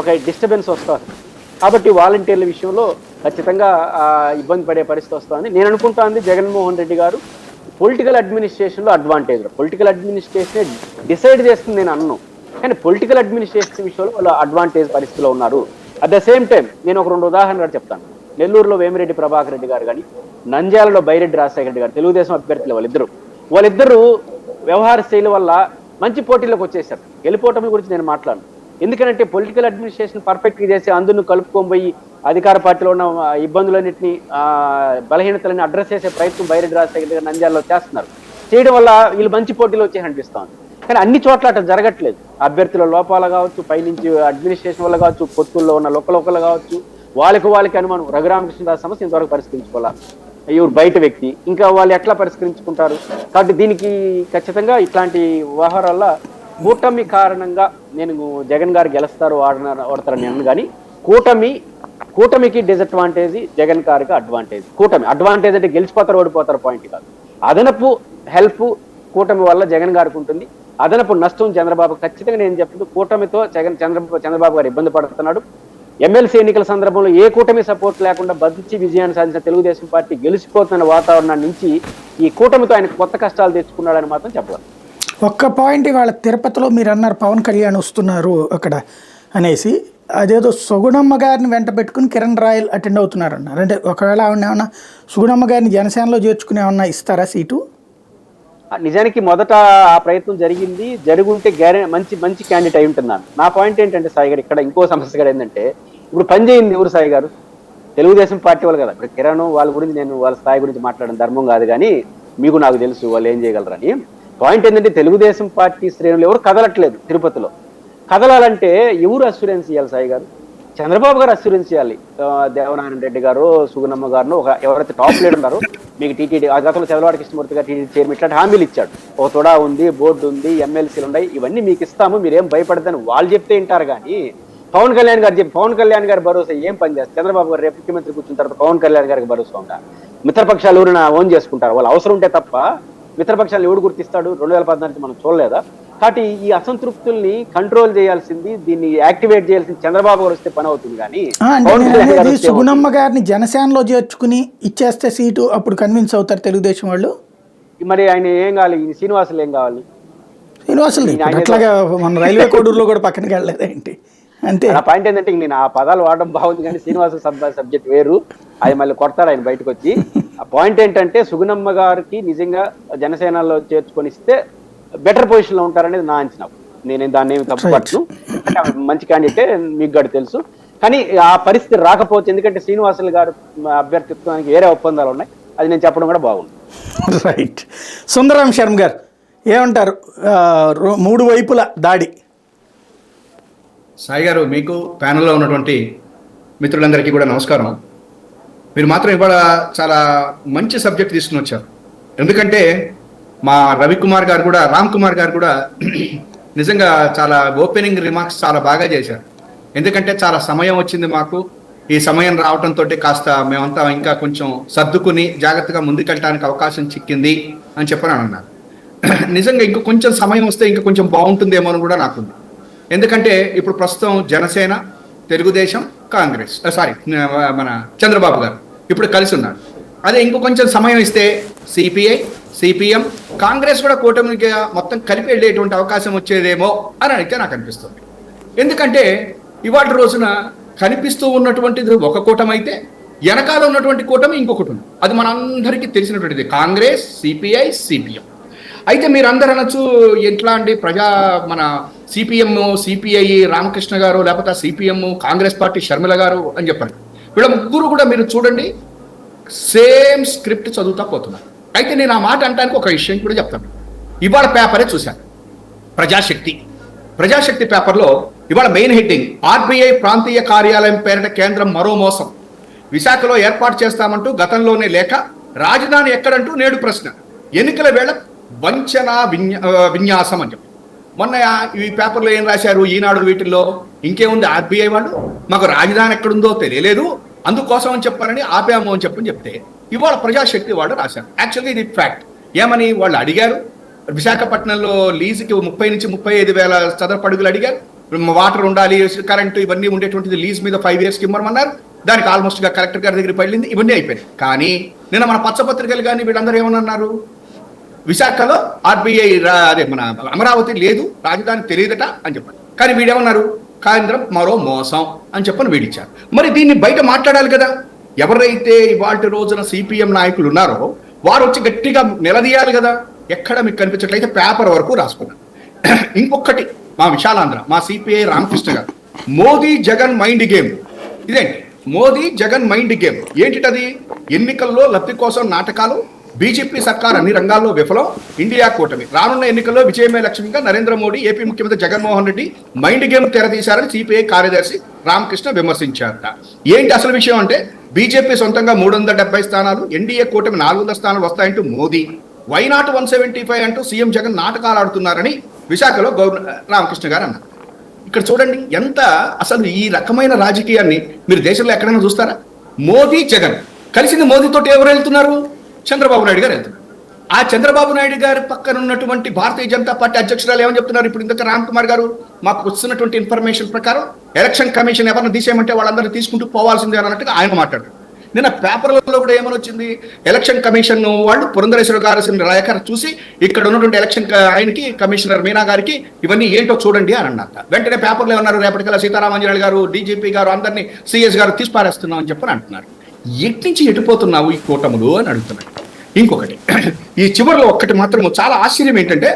[SPEAKER 4] ఒక డిస్టర్బెన్స్ వస్తుంది. కాబట్టి వాలంటీర్ల విషయంలో ఖచ్చితంగా ఇబ్బంది పడే పరిస్థితి వస్తుంది. నేను అనుకుంటాను జగన్మోహన్ రెడ్డి గారు పొలిటికల్ అడ్మినిస్ట్రేషన్లో అడ్వాంటేజ్, పొలిటికల్ అడ్మినిస్ట్రేషన్ డిసైడ్ చేస్తుంది నేను అన్నాను. కానీ పొలిటికల్ అడ్మినిస్ట్రేషన్ విషయంలో వాళ్ళు అడ్వాంటేజ్ పరిస్థితిలో ఉన్నారు. అట్ ద సేమ్ టైం నేను ఒక 2 ఉదాహరణలు చెప్తాను. నెల్లూరులో వేమిరెడ్డి ప్రభాకర్ రెడ్డి గారు కానీ, నంద్యాలలో బైరెడ్డి రాజశేఖర రెడ్డి గారు, తెలుగుదేశం అభ్యర్థులు వాళ్ళిద్దరూ వ్యవహార శైలి వల్ల మంచి పోటీలోకి వచ్చేసారు. వెళ్ళిపోవటం గురించి నేను మాట్లాడను. ఎందుకంటే పొలిటికల్ అడ్మినిస్ట్రేషన్ పర్ఫెక్ట్గా చేసి అందరిని కలుపుకొని పోయి అధికార పార్టీలో ఉన్న ఇబ్బందులన్నింటినీ, బలహీనతలని అడ్రస్ చేసే ప్రయత్నం బైరెడ్డి రాజశేఖర రెడ్డి గారు నంద్యాలలో చేస్తున్నారు. చేయడం వల్ల వీళ్ళు మంచి పోటీలో వచ్చి అనిపిస్తాను. కానీ అన్ని చోట్ల అట్లా జరగట్లేదు. అభ్యర్థుల లోపాలు కావచ్చు, పైనుంచి అడ్మినిస్ట్రేషన్ వల్ల కావచ్చు, పొత్తుల్లో ఉన్న లోకలు కావచ్చు, వాళ్ళకి అనుమానం. రఘురామకృష్ణదాస్ సమస్య ఇంతవరకు పరిష్కరించుకోవాలి. ఎవరు బయట వ్యక్తి, ఇంకా వాళ్ళు ఎట్లా పరిష్కరించుకుంటారు? కాబట్టి దీనికి ఖచ్చితంగా ఇట్లాంటి వ్యవహారాల కూటమి కారణంగా నేను జగన్ గారు గెలుస్తారు ఓడతారని అన్ను. కానీ కూటమికి డిసడ్వాంటేజ్, జగన్ గారికి అడ్వాంటేజ్. కూటమి అడ్వాంటేజ్ అంటే గెలిచిపోతారు ఓడిపోతారు పాయింట్ కాదు. అదనపు హెల్ప్ కూటమి వల్ల జగన్ గారికి ఉంటుంది. అదనపు నష్టం చంద్రబాబు. ఖచ్చితంగా నేను చెప్తుంది కూటమితో చంద్రబాబు గారు ఇబ్బంది పడుతున్నాడు. ఎమ్మెల్సీ ఎన్నికల సందర్భంలో ఏ కూటమి సపోర్ట్ లేకుండా బదించి విజయాన్ని సాధించిన తెలుగుదేశం పార్టీ గెలిచిపోతున్న వాతావరణాన్ని నుంచి ఈ కూటమితో ఆయన కొత్త కష్టాలు తెచ్చుకున్నాడని మాత్రం చెప్పగలను.
[SPEAKER 1] ఒక్క పాయింట్, ఇవాళ తిరుపతిలో మీరు అన్నారు పవన్ కళ్యాణ్ వస్తున్నారు అక్కడ అనేసి, అదేదో సుగుణమ్మ గారిని వెంట పెట్టుకుని కిరణ్ రాయల్ అటెండ్ అవుతున్నారు అన్నారు. అంటే ఒకవేళ ఆవిడ ఏమన్నా సుగుణమ్మ గారిని జనసేనలో చేర్చుకుని ఏమన్నా ఇస్తారా సీటు?
[SPEAKER 4] నిజానికి మొదట ఆ ప్రయత్నం జరుగుంటే మంచి క్యాండిడేట్ అయి ఉంటున్నాను. నా పాయింట్ ఏంటంటే సాయి గారు, ఇక్కడ ఇంకో సమస్య కూడా ఏంటంటే, ఇప్పుడు పని చేయింది ఎవరు సాయి గారు? తెలుగుదేశం పార్టీ వాళ్ళు కదా. ఇప్పుడు కిరణ్ వాళ్ళ గురించి నేను వాళ్ళ స్థాయి గురించి మాట్లాడడం ధర్మం కాదు, కానీ మీకు నాకు తెలుసు వాళ్ళు ఏం చేయగలరని. పాయింట్ ఏంటంటే తెలుగుదేశం పార్టీ శ్రేణులు ఎవరు కదలట్లేదు. తిరుపతిలో కదలాలంటే ఎవరు అస్యూరెన్స్ ఇవ్వాలి సాయి గారు? చంద్రబాబు గారు అస్యూరెన్స్ ఇవ్వాలి. దేవనారాయణ రెడ్డి గారు, సుగుణమ్మ గారు, ఎవరైతే టాప్ లీడర్ ఉన్నారో, మీకు టీటీడీ గతంలో చంద్రబాబు కృష్ణమూర్తి గారు టీటీడీ చైర్మన్ ఇట్లాంటి హామీలు ఇచ్చాడు. ఒక తొడా ఉంది, బోర్డు ఉంది, ఎమ్మెల్సీలు ఉన్నాయి, ఇవన్నీ మీకు ఇస్తాము, మీరేం భయపడదని వాళ్ళు చెప్తే వింటారు. కానీ పవన్ కళ్యాణ్ గారు భరోసా ఏం పని చేస్తారు? చంద్రబాబు గారు రేపు ముఖ్యమంత్రి కూర్చున్న తర్వాత పవన్ కళ్యాణ్ గారికి భరోసా ఉంటారు. మిత్రపక్షాలు ఎవరైనా ఓన్ చేసుకుంటారు, వాళ్ళు అవసరం ఉంటే తప్ప. మిత్రపక్షాలు ఎవడు గుర్తిస్తాడు? 2014 మనం చూడలేదా? కాబట్టి ఈ అసంతృప్తుల్ని కంట్రోల్ చేయాల్సింది, దీన్ని యాక్టివేట్ చేయాల్సింది చంద్రబాబు గారు వస్తే పని అవుతుంది. కానీ
[SPEAKER 1] సుగుణమ్మ గారిని జనసేనలో చేర్చుకుని ఇచ్చేస్తే సీటు అప్పుడు కన్విన్స్ అవుతారు తెలుగుదేశం వాళ్ళు.
[SPEAKER 4] మరి ఆయన ఏం కావాలి? శ్రీనివాసులు ఏం కావాలి?
[SPEAKER 1] శ్రీనివాసులు అట్లాగా మన రైల్వే కోడూరులో కూడా పక్కనకి వెళ్ళలేదు ఏంటి? అంతే.
[SPEAKER 4] ఆ పాయింట్ ఏంటంటే నేను ఆ పదాలు వాడడం బాగుంది, కానీ శ్రీనివాస సబ్జెక్ట్ వేరు, అది మళ్ళీ కొడతారు ఆయన బయటకు వచ్చి. ఆ పాయింట్ ఏంటంటే సుగుణమ్మ గారికి నిజంగా జనసేనలో చేర్చుకొని ఇస్తే బెటర్ పొజిషన్ లో ఉంటారనేది నా అంచనా. నేను దాన్ని ఏమి తప్పుపట్టను. మంచి క్యాండిడేటే, మీకు కూడా తెలుసు. కానీ ఆ పరిస్థితి రాకపోతే, ఎందుకంటే శ్రీనివాసులు గారు అభ్యర్థిత్వానికి వేరే ఒప్పందాలు ఉన్నాయి, అది నేను చెప్పడం కూడా బాగుంది.
[SPEAKER 1] రైట్. సుందరం శర్మ గారు ఏమంటారు? 3 వైపుల దాడి.
[SPEAKER 5] సాయి గారు, మీకు ప్యానెల్లో ఉన్నటువంటి మిత్రులందరికీ కూడా నమస్కారం. మీరు మాత్రం ఇవాళ చాలా మంచి సబ్జెక్ట్ తీసుకుని వచ్చారు. ఎందుకంటే మా రవికుమార్ గారు కూడా, రామ్ కుమార్ గారు కూడా నిజంగా చాలా ఓపెనింగ్ రిమార్క్స్ చాలా బాగా చేశారు. ఎందుకంటే చాలా సమయం వచ్చింది మాకు, ఈ సమయం రావడంతో కాస్త మేమంతా ఇంకా కొంచెం సర్దుకుని జాగ్రత్తగా ముందుకెళ్ళడానికి అవకాశం చిక్కింది అని చెప్పని అన్నారు. నిజంగా ఇంక కొంచెం సమయం వస్తే ఇంకా కొంచెం బాగుంటుందేమో అని కూడా నాకుంది. ఎందుకంటే ఇప్పుడు ప్రస్తుతం జనసేన, తెలుగుదేశం, కాంగ్రెస్, మన చంద్రబాబు గారు ఇప్పుడు కలిసి ఉన్నారు. అదే ఇంకో కొంచెం సమయం ఇస్తే సిపిఐ, సిపిఎం, కాంగ్రెస్ కూడా కూటమికి మొత్తం కలిపి వెళ్ళేటువంటి అవకాశం వచ్చేదేమో అని అయితే నాకు అనిపిస్తుంది. ఎందుకంటే ఇవాళ రోజున కనిపిస్తూ ఉన్నటువంటిది ఒక కూటమి అయితే వెనకాల ఉన్నటువంటి కూటమి ఇంకొకటి ఉంది. అది మనందరికీ తెలిసినటువంటిది, కాంగ్రెస్, సిపిఐ, సిపిఎం. అయితే మీరు అందరూ అనొచ్చు, ఎట్లా అండి మన సిపిఎం, సిపిఐ రామకృష్ణ గారు, లేకపోతే సిపిఎం కాంగ్రెస్ పార్టీ షర్మిల గారు అని చెప్పారు. వీళ్ళ ముగ్గురు కూడా మీరు చూడండి సేమ్ స్క్రిప్ట్ చదువుతా పోతున్నారు. అయితే నేను ఆ మాట అనడానికి ఒక విషయం కూడా చెప్తాను. ఇవాళ పేపరే చూశాను, ప్రజాశక్తి పేపర్లో ఇవాళ మెయిన్ హెడ్డింగ్, ఆర్బీఐ ప్రాంతీయ కార్యాలయం పేరిట కేంద్రం మరో మోసం, విశాఖలో ఏర్పాటు చేస్తామంటూ గతంలోనే లేక రాజధాని ఎక్కడంటూ నేడు ప్రశ్న, ఎన్నికల వేళ వంచన విన్యాసం అని చెప్పి. మొన్న ఈ పేపర్లో ఏం రాశారు, ఈనాడు వీటిల్లో ఇంకేముంది, ఆర్బీఐ వాళ్ళు మాకు రాజధాని ఎక్కడుందో తెలియలేదు, అందుకోసం అని చెప్పారని ఆపాము అని చెప్తే ఇవాళ ప్రజాశక్తి వాళ్ళు రాశారు. యాక్చువల్గా ఇది ఫ్యాక్ట్. ఏమని వాళ్ళు అడిగారు, విశాఖపట్నంలో లీజుకి 30 నుంచి 35,000 చదరపు అడుగులు అడిగారు, వాటర్ ఉండాలి, కరెంటు ఇవన్నీ ఉండేటువంటిది లీజ్ మీద 5 years ఇమ్మన్నారు. దానికి ఆల్మోస్ట్గా కలెక్టర్ గారి దగ్గర పడింది, ఇవన్నీ అయిపోయినాయి. కానీ నిన్న మన పచ్చపత్రికలు కానీ వీళ్ళందరూ ఏమన్నారు, విశాఖలో ఆర్బీఐ అదే మన అమరావతి లేదు, రాజధాని తెలియదట అని చెప్పారు. కానీ వీడేమన్నారు, కేంద్రం మరో మోసం అని చెప్పని వీడిచ్చారు. మరి దీన్ని బయట మాట్లాడాలి కదా. ఎవరైతే ఇవాళ రోజున సిపిఎం నాయకులు ఉన్నారో వారు వచ్చి గట్టిగా నిలదీయాలి కదా. ఎక్కడ మీకు కనిపించట్లయితే పేపర్ వరకు రాసుకున్నారు. ఇంకొకటి, మా విశాలాంధ్ర, మా సిపిఐ రామకృష్ణ గారు, మోదీ జగన్ మైండ్ గేమ్. ఇదేంటి మోదీ జగన్ మైండ్ గేమ్? ఏంటిటది? ఎన్నికల్లో లబ్ధి కోసం నాటకాలు, బీజేపీ సర్కార్ అన్ని రంగాల్లో విఫలం, ఇండియా కూటమి రానున్న ఎన్నికల్లో విజయమే లక్ష్యంగా నరేంద్ర మోడీ, ఏపీ ముఖ్యమంత్రి జగన్మోహన్ రెడ్డి మైండ్ గేమ్ తెరతీశారని సిపిఐ కార్యదర్శి రామకృష్ణ విమర్శించారట. ఏంటి అసలు విషయం అంటే, బీజేపీ సొంతంగా 370 స్థానాలు, ఎన్డీఏ కూటమి 400 స్థానాలు వస్తాయంటూ మోదీ, వైనాట్ 175 అంటూ సీఎం జగన్ నాటకాలు ఆడుతున్నారని విశాఖలో రామకృష్ణ గారు అన్నారు. ఇక్కడ చూడండి ఎంత అసలు ఈ రకమైన రాజకీయాన్ని మీరు దేశంలో ఎక్కడైనా చూస్తారా? మోదీ జగన్ కలిసింది, మోదీతోటి ఎవరు వెళ్తున్నారు? చంద్రబాబు నాయుడు గారు వెళ్తున్నారు. ఆ చంద్రబాబు నాయుడు గారి పక్కన ఉన్నటువంటి భారతీయ జనతా పార్టీ అధ్యక్షురాలు ఏమని చెప్తున్నారు? ఇప్పుడు ఇంతక రామ్ కుమార్ గారు మాకు వస్తున్నటువంటి ఇన్ఫర్మేషన్ ప్రకారం ఎలక్షన్ కమిషన్ ఎవరిని తీసేయమంటే వాళ్ళందరూ తీసుకుంటూ పోవాల్సిందే అన్నట్టుగా ఆయన మాట్లాడారు. నిన్న పేపర్లలో కూడా ఏమని వచ్చింది, ఎలక్షన్ కమిషన్ వాళ్ళు పురంధరేశ్వర గారు లేఖ చూసి ఇక్కడ ఉన్నటువంటి ఎలక్షన్ ఆయనకి కమిషనర్ మీనా గారికి ఇవన్నీ ఏంటో చూడండి అని అన్నారు. వెంటనే పేపర్లో ఏమన్నారు, రేపటికల్లా సీతారామంజరాలు గారు, డీజీపీ గారు, అందరినీ సిఎస్ గారు తీసి పారేస్తున్నాం అని చెప్పని అంటున్నారు. ఎట్నుంచి ఎటుపోతున్నావు ఈ కూటములు అని అడుగుతున్నాడు. ఇంకొకటి, ఈ చివరిలో ఒక్కటి మాత్రం చాలా ఆశ్చర్యం ఏంటంటే,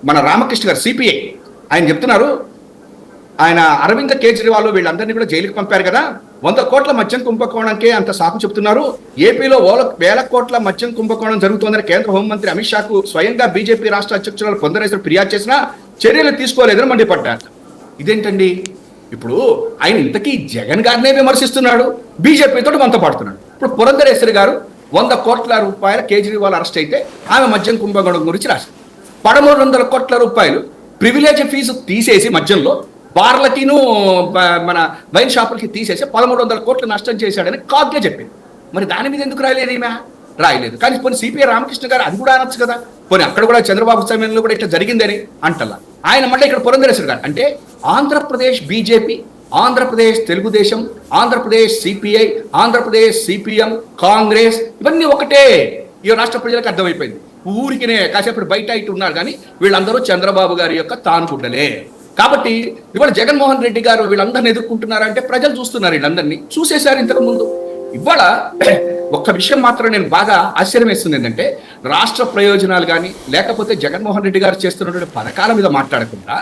[SPEAKER 5] మన రామకృష్ణ గారు సిపిఐ ఆయన చెప్తున్నారు, ఆయన అరవింద్ కేజ్రీవాల్ వీళ్ళందరినీ కూడా జైలుకి పంపారు కదా, 100 కోట్ల మద్యం కుంభకోణంకే అంత సాకు చెప్తున్నారు, ఏపీలో 1,000 కోట్ల మద్యం కుంభకోణం జరుగుతోందని కేంద్ర హోంమంత్రి అమిత్ షాకు స్వయంగా బీజేపీ రాష్ట్ర అధ్యక్షురాలు పురంధరేశ్వరి ఫిర్యాదు చేసినా చర్యలు తీసుకోలేదని మండిపడ్డారు. ఇదేంటండి? ఇప్పుడు ఆయన ఇంతకీ జగన్ గారినే విమర్శిస్తున్నాడు, బీజేపీతో వంత పాడుతున్నాడు. ఇప్పుడు పురంధరేశ్వరి గారు 100 కోట్ల రూపాయల కేజ్రీవాల్ అరెస్ట్ అయితే ఆమె మద్యం కుంభకోణం గురించి రాశారు. 1300 కోట్ల రూపాయలు ప్రివిలేజ్ ఫీజు తీసేసి మద్యంలో బార్లకిను మన వైన్ షాపులకి తీసేసి 1300 కోట్లు నష్టం చేశాడని కాగ్గే చెప్పింది. మరి దాని మీద ఎందుకు రాయలేదు ఈమె? రాయలేదు. కానీ పోనీ సిపిఐ రామకృష్ణ గారు అది కూడా అనొచ్చు కదా, పోనీ అక్కడ కూడా చంద్రబాబు సమయంలో కూడా ఇట్లా జరిగిందని అంటలా. ఆయన మళ్ళీ ఇక్కడ పురంధరేశ్వరి గారు అంటే Andhra Pradesh BJP, Andhra Pradesh Telugu Desam, Andhra Pradesh CPI, Andhra Pradesh CPM, Congress ఇవన్నీ ఒకటే. ఈ రాష్ట్ర ప్రజలకు అర్థమైపోయింది. ఊరికినే కాసేపు బయట ఇటు ఉన్నారు కానీ వీళ్ళందరూ చంద్రబాబు గారి యొక్క తానుకుంటలే. కాబట్టి ఇవాళ జగన్మోహన్ రెడ్డి గారు వీళ్ళందరినీ ఎదుర్కొంటున్నారంటే ప్రజలు చూస్తున్నారు, వీళ్ళందరినీ చూసేశారు ఇంతకు ముందు. ఇవాళ ఒక్క విషయం మాత్రం నేను బాగా ఆశ్చర్యం వేస్తుంది ఏంటంటే, రాష్ట్ర ప్రయోజనాలు కానీ లేకపోతే జగన్మోహన్ రెడ్డి గారు చేస్తున్నటువంటి పథకాల మీద మాట్లాడకుండా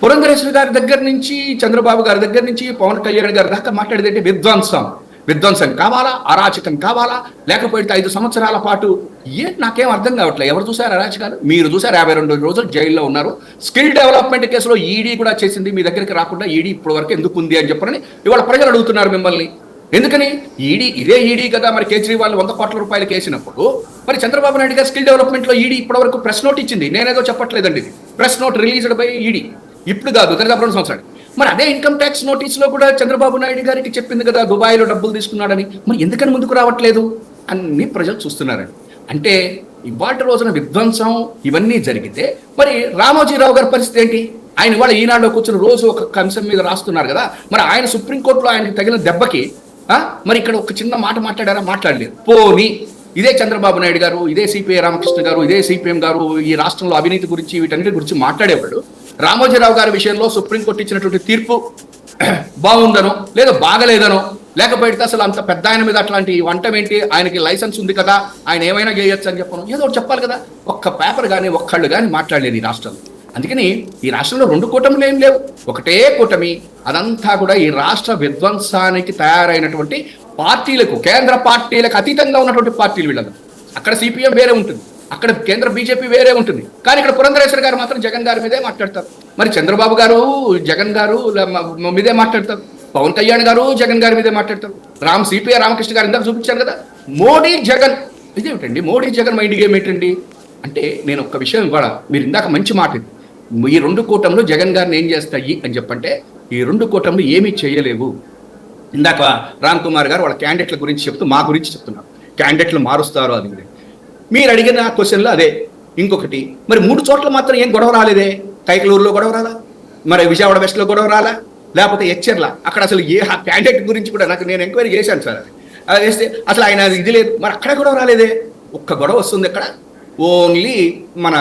[SPEAKER 5] పురంధరేశ్వరి గారి దగ్గర నుంచి చంద్రబాబు గారి దగ్గర నుంచి పవన్ కళ్యాణ్ గారి దాకా మాట్లాడేదంటే విధ్వంసం కావాలా, అరాచకం కావాలా, లేకపోతే 5 సంవత్సరాల పాటు నాకేం అర్థం కావట్లేదు. ఎవరు చూసారు అరాచకాలు? మీరు చూసారు. 52 రోజులు జైల్లో ఉన్నారు. స్కిల్ డెవలప్మెంట్ కేసులో ఈడీ కూడా చేసింది, మీ దగ్గరికి రాకుండా ఈడీ ఇప్పటి వరకు ఎందుకు ఉంది అని చెప్పని ఇవాళ ప్రజలు అడుగుతున్నారు మిమ్మల్ని. ఎందుకని? ఇదే ఈడీ కదా మరి కేజ్రీవాల్ 100 కోట్ల రూపాయలు కేసినప్పుడు మరి చంద్రబాబు నాయుడు గారు స్కిల్ డెవలప్మెంట్ లో ఈడీ ఇప్పటి వరకు ప్రెస్ నోట్ ఇచ్చింది. నేనేదో చెప్పట్లేదండి, ఇది press note released by ED, ఇప్పుడు కాదు గత 2 సంవత్సరాలు. మరి అదే ఇన్కమ్ ట్యాక్స్ నోటీసులో కూడా చంద్రబాబు నాయుడు గారికి చెప్పింది కదా దుబాయ్లో డబ్బులు తీసుకున్నాడని. మరి ఎందుకని ముందుకు రావట్లేదు అన్ని ప్రజలు చూస్తున్నారండి. అంటే ఇవాటి రోజున విధ్వంసం ఇవన్నీ జరిగితే మరి రామోజీరావు గారి పరిస్థితి ఏంటి? ఆయన ఇవాళ ఈనాడులో కూర్చొని రోజు ఒక అంశం మీద రాస్తున్నారు కదా. మరి ఆయన సుప్రీంకోర్టులో ఆయనకి తగిన దెబ్బకి మరి ఇక్కడ ఒక చిన్న మాట మాట్లాడారా? మాట్లాడలేదు. పోనీ ఇదే చంద్రబాబు నాయుడు గారు, ఇదే సిపిఐ రామకృష్ణ గారు, ఇదే సిపిఎం గారు ఈ రాష్ట్రంలో అవినీతి గురించి వీటన్నిటి గురించి మాట్లాడేవాళ్ళు రామోజీరావు గారి విషయంలో సుప్రీంకోర్టు ఇచ్చినటువంటి తీర్పు బాగుందనో లేదా బాగలేదనో, లేకపోతే అసలు అంత పెద్ద ఆయన మీద అట్లాంటి వంటం ఏంటి, ఆయనకి లైసెన్స్ ఉంది కదా, ఆయన ఏమైనా చేయొచ్చు అని చెప్పను, ఏదో ఒకటి చెప్పాలి కదా. ఒక్క పేపర్ కానీ ఒక్కళ్ళు కానీ మాట్లాడలేదు ఈ రాష్ట్రంలో. అందుకని ఈ రాష్ట్రంలో 2 కూటములు ఏం లేవు, ఒకటే కూటమి. అదంతా కూడా ఈ రాష్ట్ర విధ్వంసానికి తయారైనటువంటి పార్టీలకు, కేంద్ర పార్టీలకు అతీతంగా ఉన్నటువంటి పార్టీలు వీళ్ళదు. అక్కడ సిపిఎం వేరే ఉంటుంది, అక్కడ కేంద్ర బీజేపీ వేరే ఉంటుంది, కానీ ఇక్కడ పురంధరేశ్వర్ గారు మాత్రం జగన్ గారి మీదే మాట్లాడతారు. మరి చంద్రబాబు గారు జగన్ గారు మీదే మాట్లాడతారు, పవన్ కళ్యాణ్ గారు జగన్ గారి మీదే మాట్లాడతారు, సిపిఐ రామకృష్ణ గారు ఇందాక చూపించారు కదా. మోడీ జగన్ ఇదేమిటండి, మోడీ జగన్ మైండ్ గేమ్ ఏంటండి అంటే, నేను ఒక్క విషయం కూడా, మీరు ఇందాక మంచి మాట, ఈ 2 కూటములు జగన్ గారిని ఏం చేస్తాయి అని చెప్పంటే, ఈ 2 కూటములు ఏమీ చేయలేవు. ఇందాక రామ్ కుమార్ గారు వాళ్ళ క్యాండిడేట్ల గురించి చెప్తూ మా గురించి చెప్తున్నారు, క్యాండిడేట్లు మారుస్తారు అది. మీరు అడిగిన క్వశ్చన్లో అదే. ఇంకొకటి, మరి 3 చోట్ల మాత్రం ఏం గొడవ రాలేదే? కైకలూరులో గొడవ రాలా, మరి విజయవాడ వెస్ట్లో గొడవ రాలా, లేకపోతే హెచ్చర్లా, అక్కడ అసలు ఏ క్యాండిడేట్ గురించి కూడా నేను ఎంక్వైరీ చేశాను సార్. అది వేస్తే అసలు ఆయన ఇది లేదు, మరి అక్కడ గొడవ రాలేదే. ఒక్క గొడవ వస్తుంది అక్కడ, ఓన్లీ మన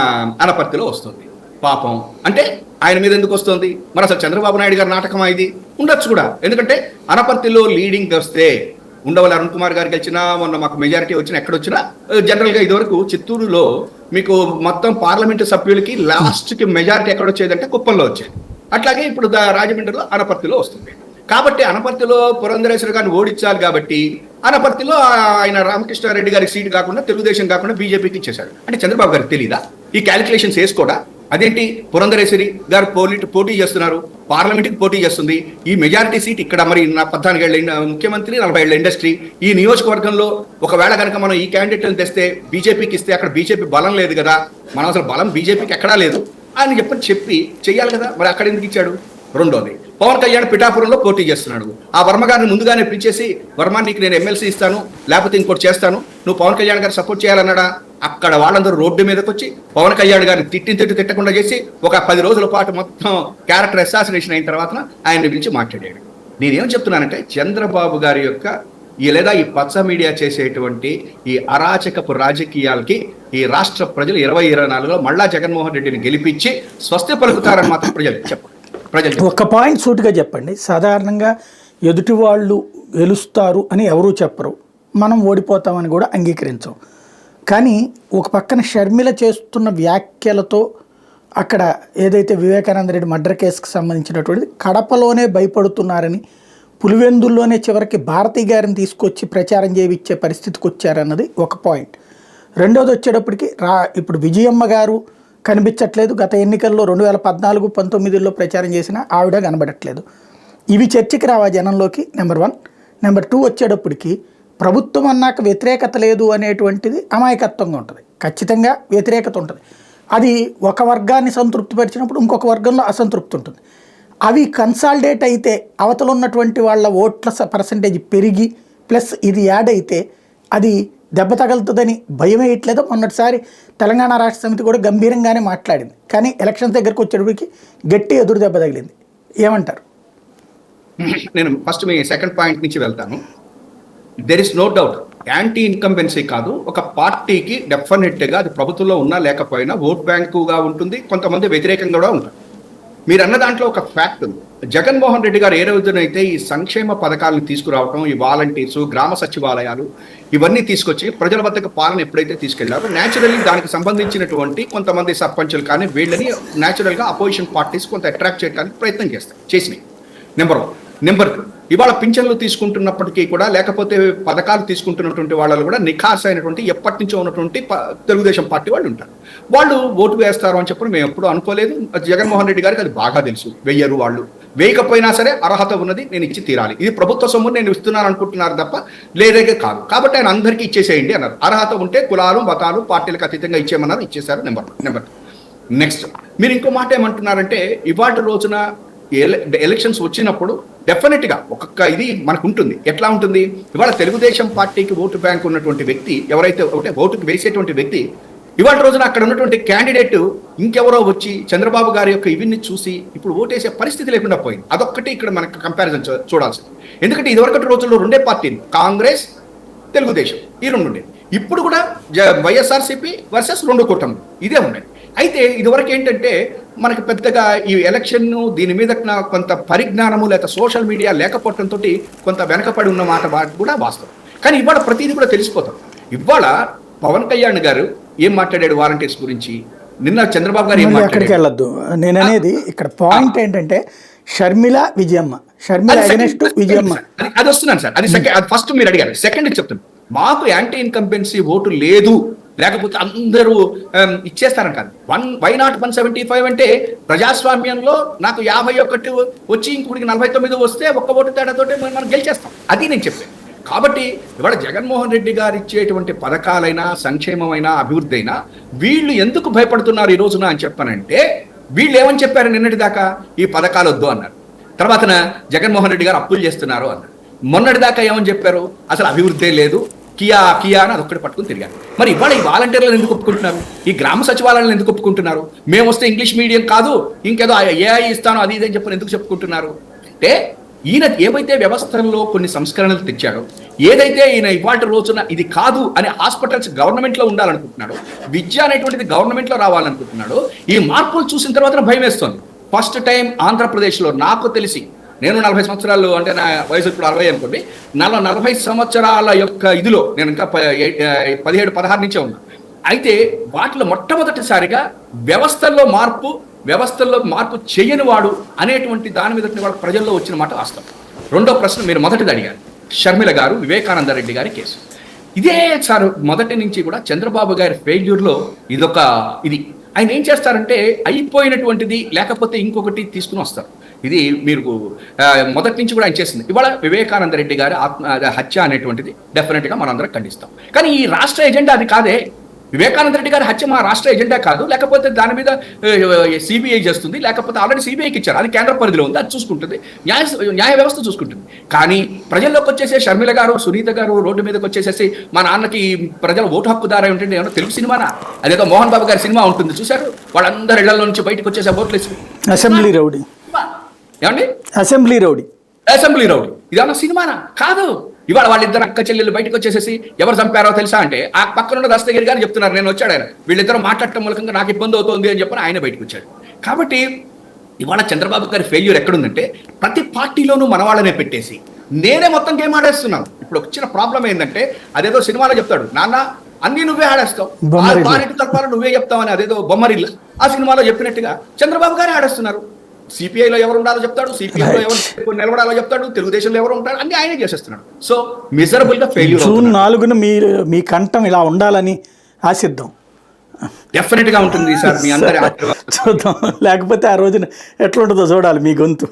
[SPEAKER 5] అనపర్తిలో వస్తుంది. పాపం అంటే ఆయన మీద ఎందుకు వస్తుంది? మరి అసలు చంద్రబాబు నాయుడు గారి నాటకమా ఇది? ఉండొచ్చు కూడా, ఎందుకంటే అనపర్తిలో లీడింగ్ వస్తే ఉండవల్లి అరుణ్ కుమార్ గారికి వచ్చినా, మొన్న మాకు మెజారిటీ వచ్చినా, ఎక్కడొచ్చినా జనరల్గా ఇదివరకు చిత్తూరులో మీకు మొత్తం పార్లమెంటు సభ్యులకి లాస్ట్కి మెజారిటీ ఎక్కడొచ్చేదంటే కుప్పంలో వచ్చేది. అట్లాగే ఇప్పుడు రాజమండ్రిలో అనపర్తిలో వస్తుంది. కాబట్టి అనపర్తిలో పురంధరేశ్వర్ గారిని ఓడించాలి కాబట్టి అనపర్తిలో ఆయన రామకృష్ణారెడ్డి గారికి సీటు కాకుండా, తెలుగుదేశం కాకుండా బీజేపీకి ఇచ్చేశాడు. అంటే చంద్రబాబు గారికి తెలీదా ఈ క్యాలిక్యులేషన్స్ వేసుకోడా? అదేంటి, పురంధరేశ్వరి గారు పోటీ చేస్తున్నారు, పార్లమెంట్కి పోటీ చేస్తుంది, ఈ మెజారిటీ సీట్ ఇక్కడ, మరి 14 ఏళ్ళ ముఖ్యమంత్రి, 40 ఏళ్ళ ఇండస్ట్రీ, ఈ నియోజకవర్గంలో ఒకవేళ కనుక మనం ఈ క్యాండిడేట్లను తెస్తే బీజేపీకి ఇస్తే అక్కడ బీజేపీ బలం లేదు కదా, మనం అసలు బలం బీజేపీకి ఎక్కడా లేదు అని చెప్పి చెయ్యాలి కదా, మరి అక్కడ ఎందుకు ఇచ్చాడు? రెండోది, పవన్ కళ్యాణ్ పిఠాపురంలో పోటీ చేస్తున్నాడు. ఆ వర్మ గారిని ముందుగానే పిలిచేసి, వర్మ నీకు నేను ఎమ్మెల్సీ ఇస్తాను, లేకపోతే ఇంకోటి చేస్తాను, నువ్వు పవన్ కళ్యాణ్ గారు సపోర్ట్ చేయాలన్నాడా? అక్కడ వాళ్ళందరూ రోడ్డు మీదకి వచ్చి పవన్ కళ్యాణ్ గారిని తిట్టకుండా చేసి ఒక 10 రోజుల పాటు మొత్తం క్యారెక్టర్ అసాసినేషన్ అయిన తర్వాత ఆయన్ని పిలిచి మాట్లాడాడు. నేనేం చెప్తున్నానంటే, చంద్రబాబు గారి యొక్క లేదా ఈ పచ్చ మీడియా చేసేటువంటి ఈ అరాచకపు రాజకీయాలకి ఈ రాష్ట్ర ప్రజలు 2024లో మళ్ళా జగన్మోహన్ రెడ్డిని గెలిపించి స్వస్తి పలుకుతారని మాత్రం ప్రజలు
[SPEAKER 1] ఒక పాయింట్ సూటిగా చెప్పండి. సాధారణంగా ఎదుటి వాళ్ళు గెలుస్తారు అని ఎవరూ చెప్పరు, మనం ఓడిపోతామని కూడా అంగీకరించం. కానీ ఒక పక్కన షర్మిల చేస్తున్న వ్యాఖ్యలతో అక్కడ ఏదైతే వివేకానంద రెడ్డి మర్డర్ కేసుకు సంబంధించినటువంటిది కడపలోనే భయపడుతున్నారని, పులివెందుల్లోనే చివరికి భారతి గారిని తీసుకొచ్చి ప్రచారం చేయించే పరిస్థితికి వచ్చారన్నది ఒక పాయింట్. రెండోది వచ్చేటప్పటికి ఇప్పుడు విజయమ్మ గారు కనిపించట్లేదు. గత ఎన్నికల్లో 2014, 19లో ప్రచారం చేసిన ఆవిడ కనబడట్లేదు. ఇవి చర్చకి రావా జనంలోకి? నెంబర్ 1. నెంబర్ 2 వచ్చేటప్పటికి ప్రభుత్వం అన్నాక వ్యతిరేకత లేదు అనేటువంటిది అమాయకత్వంగా ఉంటుంది. ఖచ్చితంగా వ్యతిరేకత ఉంటుంది. అది ఒక వర్గాన్ని సంతృప్తిపరిచినప్పుడు ఇంకొక వర్గంలో అసంతృప్తి ఉంటుంది. అవి కన్సాలిడేట్ అయితే అవతల ఉన్నటువంటి వాళ్ళ ఓట్ల పర్సంటేజ్ పెరిగి ప్లస్ ఇది యాడ్ అయితే అది దెబ్బ తగులుతుందని భయం వేయట్లేదు. మొన్నటిసారి తెలంగాణ రాష్ట్ర సమితి కూడా గంభీరంగానే మాట్లాడింది, కానీ ఎలక్షన్స్ దగ్గరకు వచ్చేటప్పటికి గట్టి ఎదురు దెబ్బ తగిలింది. ఏమంటారు?
[SPEAKER 5] నేను ఫస్ట్ మీ సెకండ్ పాయింట్ నుంచి వెళ్తాను. There is no doubt, anti incumbency కాదు, ఒక పార్టీకి డెఫినెట్గా అది ప్రభుత్వంలో ఉన్నా లేకపోయినా ఓట్ బ్యాంకుగా ఉంటుంది, కొంతమంది వ్యతిరేకంగా కూడా ఉంటారు. మీరు అన్న దాంట్లో ఒక ఫ్యాక్ట్ ఉంది. జగన్మోహన్ రెడ్డి గారు ఏ రోజునైతే ఈ సంక్షేమ పథకాలను తీసుకురావడం, ఈ వాలంటీర్స్, గ్రామ సచివాలయాలు ఇవన్నీ తీసుకొచ్చి ప్రజల వద్దకు పాలన ఎప్పుడైతే తీసుకెళ్లారో, న్యాచురల్లీ దానికి సంబంధించినటువంటి కొంతమంది సర్పంచులు కానీ వీళ్ళని న్యాచురల్గా అపోజిషన్ పార్టీస్ కొంత అట్రాక్ట్ చేయడానికి ప్రయత్నం చేసినాయి. నెంబర్ 1. నెంబర్ 2, ఇవాళ పింఛన్లు తీసుకుంటున్నప్పటికీ కూడా, లేకపోతే పథకాలు తీసుకుంటున్నటువంటి వాళ్ళు కూడా నిఖార్స్ అయినటువంటి ఎప్పటి నుంచో ఉన్నటువంటి తెలుగుదేశం పార్టీ వాళ్ళు ఉంటారు. వాళ్ళు ఓటు వేస్తారు అని చెప్పి మేము ఎప్పుడూ అనుకోలేదు. జగన్మోహన్ రెడ్డి గారికి అది బాగా తెలుసు. వెయ్యరు, వాళ్ళు వేయకపోయినా సరే అర్హత ఉన్నది, నేను ఇచ్చి తీరాలి, ఇది ప్రభుత్వ సొమ్ము నేను ఇస్తున్నాను అనుకుంటున్నారు తప్ప లేదే కాదు. కాబట్టి ఆయన అందరికీ ఇచ్చేసేయండి అన్నారు. అర్హత ఉంటే కులాలు, మతాలు, పార్టీలకు అతీతంగా ఇచ్చేయమన్నారు, ఇచ్చేశారు. నెంబర్ 2. నెక్స్ట్, మీరు ఇంకో మాట ఏమంటున్నారంటే, ఇవాటి రోజున ఎలక్షన్స్ వచ్చినప్పుడు డెఫినెట్గా ఒక్కొక్క ఇది మనకు ఉంటుంది. ఎట్లా ఉంటుంది? ఇవాళ తెలుగుదేశం పార్టీకి ఓటు బ్యాంక్ ఉన్నటువంటి వ్యక్తి, ఎవరైతే ఓటుకు వేసేటువంటి వ్యక్తి, ఇవాళ రోజున అక్కడ ఉన్నటువంటి క్యాండిడేట్ ఇంకెవరో వచ్చి చంద్రబాబు గారి యొక్క ఇవన్నీ చూసి ఇప్పుడు ఓటేసే పరిస్థితి లేకుండా పోయింది. అదొక్కటి ఇక్కడ మనకు కంపారిజన్ చూడాల్సింది. ఎందుకంటే ఇదివరకటి రోజుల్లో 2 పార్టీలు, కాంగ్రెస్, తెలుగుదేశం, ఈ 2 ఉండేది. ఇప్పుడు కూడా వైఎస్ఆర్సీపీ వర్సెస్ 2 కూటమి ఇదే ఉన్నాయి. అయితే ఇదివరకు ఏంటంటే మనకి పెద్దగా ఈ ఎలక్షన్ దీని మీద కొంత పరిజ్ఞానము లేదా సోషల్ మీడియా లేకపోవడంతో కొంత వెనకపడి ఉన్న మాట కూడా వాస్తవం. కానీ ఇవాళ ప్రతిదీ కూడా తెలిసిపోతాం. ఇవాళ పవన్ కళ్యాణ్ గారు ఏం మాట్లాడాడు వాలంటీర్స్ గురించి, నిన్న చంద్రబాబు గారు ఏం
[SPEAKER 1] అక్కడికి
[SPEAKER 5] మాట్లాడారు.
[SPEAKER 1] వెళ్ళొద్దు. నేను అనేది ఇక్కడ పాయింట్ ఏంటంటే షర్మిల విజయమ్మ, షర్మిల అగెనెస్ట్ విజయమ్మ.
[SPEAKER 5] అది వస్తున్నాను సార్, అది సెకండ్, అది ఫస్ట్ మీరు అడిగారు. సెకండ్ చెప్తాను, మాకు యాంటీ ఇన్కంబెన్సీ ఓటు లేదు, లేకపోతే అందరూ ఇచ్చేస్తారని కాదు. వై నాట్ 175 అంటే ప్రజాస్వామ్యంలో నాకు 51 వచ్చి ఇంకొకటికి 49 వస్తే ఒక్క ఓటు తేడాతోటి మనం గెలిచేస్తాం, అది నేను చెప్పాను. కాబట్టి ఇవాళ జగన్మోహన్ రెడ్డి గారు ఇచ్చేటువంటి పథకాలైనా, సంక్షేమమైనా, అభివృద్ధి అయినా వీళ్ళు ఎందుకు భయపడుతున్నారు ఈ రోజున అని చెప్పానంటే, వీళ్ళు ఏమని చెప్పారు నిన్నటి దాకా, ఈ పథకాలు వద్దు అన్నారు. తర్వాతన జగన్మోహన్ రెడ్డి గారు అప్పులు చేస్తున్నారు అన్నారు. మొన్నటి దాకా ఏమని చెప్పారు, అసలు అభివృద్ధే లేదు, కియా అని అదొక్కటి పట్టుకుని తిరిగారు. మరి ఇవాళ ఈ వాలంటీర్లను ఎందుకు ఒప్పుకుంటున్నారు, ఈ గ్రామ సచివాలయాలను ఎందుకు ఒప్పుకుంటున్నారు? మేము వస్తే ఇంగ్లీష్ మీడియం కాదు ఇంకేదో ఏఐ ఇస్తాను అది ఇదని చెప్పని ఎందుకు చెప్పుకుంటున్నారు అంటే, ఈయన ఏవైతే వ్యవస్థల్లో కొన్ని సంస్కరణలు తెచ్చాడో, ఏదైతే ఈయన ఇవాళ రోజున ఇది కాదు అనే హాస్పిటల్స్ గవర్నమెంట్లో ఉండాలనుకుంటున్నాడు, విద్య అనేటువంటిది గవర్నమెంట్లో రావాలనుకుంటున్నాడు, ఈ మార్పులు చూసిన తర్వాత భయం వేస్తుంది. ఫస్ట్ టైం ఆంధ్రప్రదేశ్లో నాకు తెలిసి, నేను 40 సంవత్సరాలు అంటే నా వయసు ఇప్పుడు 60 అనుకోండి, 40 సంవత్సరాల యొక్క ఇదిలో నేను ఇంకా 17-16 నుంచే ఉన్నా. అయితే వాటిలో మొట్టమొదటిసారిగా వ్యవస్థల్లో మార్పు చేయని వాడు అనేటువంటి దాని మీద వాళ్ళ ప్రజల్లో వచ్చిన మాట వాస్తవం. రెండో ప్రశ్న మీరు మొదటిది అడిగారు, షర్మిల గారు వివేకానంద రెడ్డి గారి కేసు. ఇదే సార్ మొదటి నుంచి కూడా చంద్రబాబు గారి ఫెయిల్యూర్లో ఇది ఆయన ఏం చేస్తారంటే, అయిపోయినటువంటిది లేకపోతే ఇంకొకటి తీసుకుని వస్తారు. ఇది మీరు మొదటి నుంచి కూడా ఆయన చేసింది. ఇవాళ వివేకానంద రెడ్డి గారి హత్య అనేటువంటిది డెఫినెట్గా మనందరం ఖండిస్తాం. కానీ ఈ రాష్ట్ర ఎజెండా అది కాదే. వివేకానంద రెడ్డి గారి హత్య మా రాష్ట్ర ఎజెండా కాదు, లేకపోతే దాని మీద సిబిఐ చేస్తుంది, లేకపోతే ఆల్రెడీ సిబిఐకి ఇచ్చారు, అది కేంద్ర పరిధిలో ఉంది, అది చూసుకుంటుంది, న్యాయ వ్యవస్థ చూసుకుంటుంది. కానీ ప్రజల్లోకి వచ్చేసే షర్మిల గారు, సునీత గారు రోడ్డు మీదకి వచ్చేసేసి మా నాన్నకి ప్రజల ఓటు హక్కుదారా ఉంటుంది, ఏమన్నా తెలుగు సినిమానా, అదేదో మోహన్ బాబు గారి సినిమా ఉంటుంది చూశారు, వాళ్ళందరూ ఇళ్లలో నుంచి బయటకు వచ్చేసే ఓట్లు వేసి
[SPEAKER 1] అసెంబ్లీ రౌడీ,
[SPEAKER 5] ఏమండి
[SPEAKER 1] అసెంబ్లీ రౌడీ
[SPEAKER 5] ఇదేమన్నా సినిమానా కాదు. ఇవాళ వాళ్ళిద్దరు అక్క చెల్లెలు బయటకు వచ్చేసేసి ఎవరు చంపారో తెలుసా అంటే, ఆ పక్కనున్న దస్తగిరి గారు చెప్తున్నారు, నేను వచ్చాడు ఆయన, వీళ్ళిద్దరూ మాట్లాడటం మూలకంగా నాకు ఇబ్బంది అవుతుంది అని చెప్పని ఆయన బయటకు వచ్చాడు. కాబట్టి ఇవాళ చంద్రబాబు గారి ఫెయిల్యూర్ ఎక్కడుందంటే, ప్రతి పార్టీలోనూ మన వాళ్ళనే పెట్టేసి నేనే మొత్తం గేమ్ ఆడేస్తున్నాను. ఇప్పుడు వచ్చిన ప్రాబ్లం ఏంటంటే, అదేదో సినిమాలో చెప్తాడు, నాన్న అన్ని నువ్వే ఆడేస్తావు, పార్టీ తరఫున నువ్వే చెప్తావని, అదేదో బొమ్మరిల్లు ఆ సినిమాలో చెప్పినట్టుగా చంద్రబాబు గారే ఆడేస్తున్నారు. సిపిఐలో ఎవరు ఉండాలో చెప్తాడు, సిపిఐలో ఎవరు నిలబడాలో చెప్తాడు, తెలుగుదేశంలో ఎవరు ఉంటాడు, అన్ని ఆయనే చేసేస్తున్నాడు. సో మిజరబుల్ గా ఫెయిల్యూర్.
[SPEAKER 1] జూన్ 4న మీ కంఠం ఇలా ఉండాలని ఆశిద్దాం.
[SPEAKER 5] డెఫినెట్ గా ఉంటుంది సార్, మీ అందరి
[SPEAKER 1] చూద్దాం, లేకపోతే ఆ రోజున ఎట్లుంటుందో చూడాలి మీ గొంతు.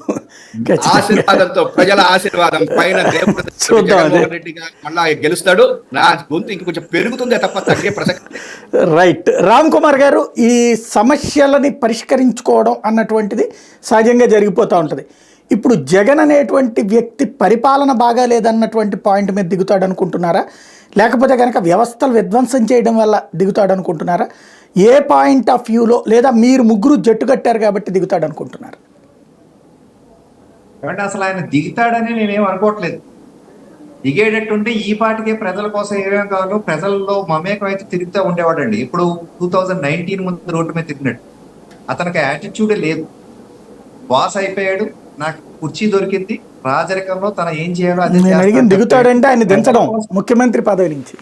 [SPEAKER 5] ఆశీర్వాదంతో, ప్రజల ఆశీర్వాదం పైన జగన్మోహన్ రెడ్డి గారు మళ్ళా గెలుస్తాడు. నా గొంతు ఇంకొంచెం పెరుగుతుందే తప్ప తగ్గే ప్రసక్తి.
[SPEAKER 1] రైట్. రామ్ కుమార్ గారు, ఈ సమస్యలని పరిష్కరించుకోవడం అన్నటువంటిది సహజంగా జరిగిపోతూ ఉంటుంది. ఇప్పుడు జగన్ అనేటువంటి వ్యక్తి పరిపాలన బాగా లేదన్నటువంటి పాయింట్ మీద దిగుతాడు అనుకుంటున్నారా, లేకపోతే కనుక వ్యవస్థలు విధ్వంసం చేయడం వల్ల దిగుతాడు అనుకుంటున్నారా? ఏ పాయింట్ ఆఫ్ వ్యూలో, లేదా మీరు ముగ్గురు జట్టు కట్టారు కాబట్టి దిగుతాడు అనుకుంటున్నారు?
[SPEAKER 2] కాబట్టి అసలు ఆయన దిగుతాడని నేనేం అనుకోవట్లేదు. దిగేటట్టుంటే ఈ పాటికే ప్రజల కోసం ఏమేమి కావాలో ప్రజల్లో మమేకం అయితే తిరుగుతూ ఉండేవాడండి. ఇప్పుడు 2019 ముందు రోడ్డు మీద తిరిగినట్టు అతనికి యాటిట్యూడే లేదు. బాస్ అయిపోయాడు, నాకు కుర్చీ దొరికింది, రాజరికంలో తన ఏం చేయాలో అదే
[SPEAKER 1] దిగుతాడంటే ఆయన దించడం ముఖ్యమంత్రి పదవి నుంచి.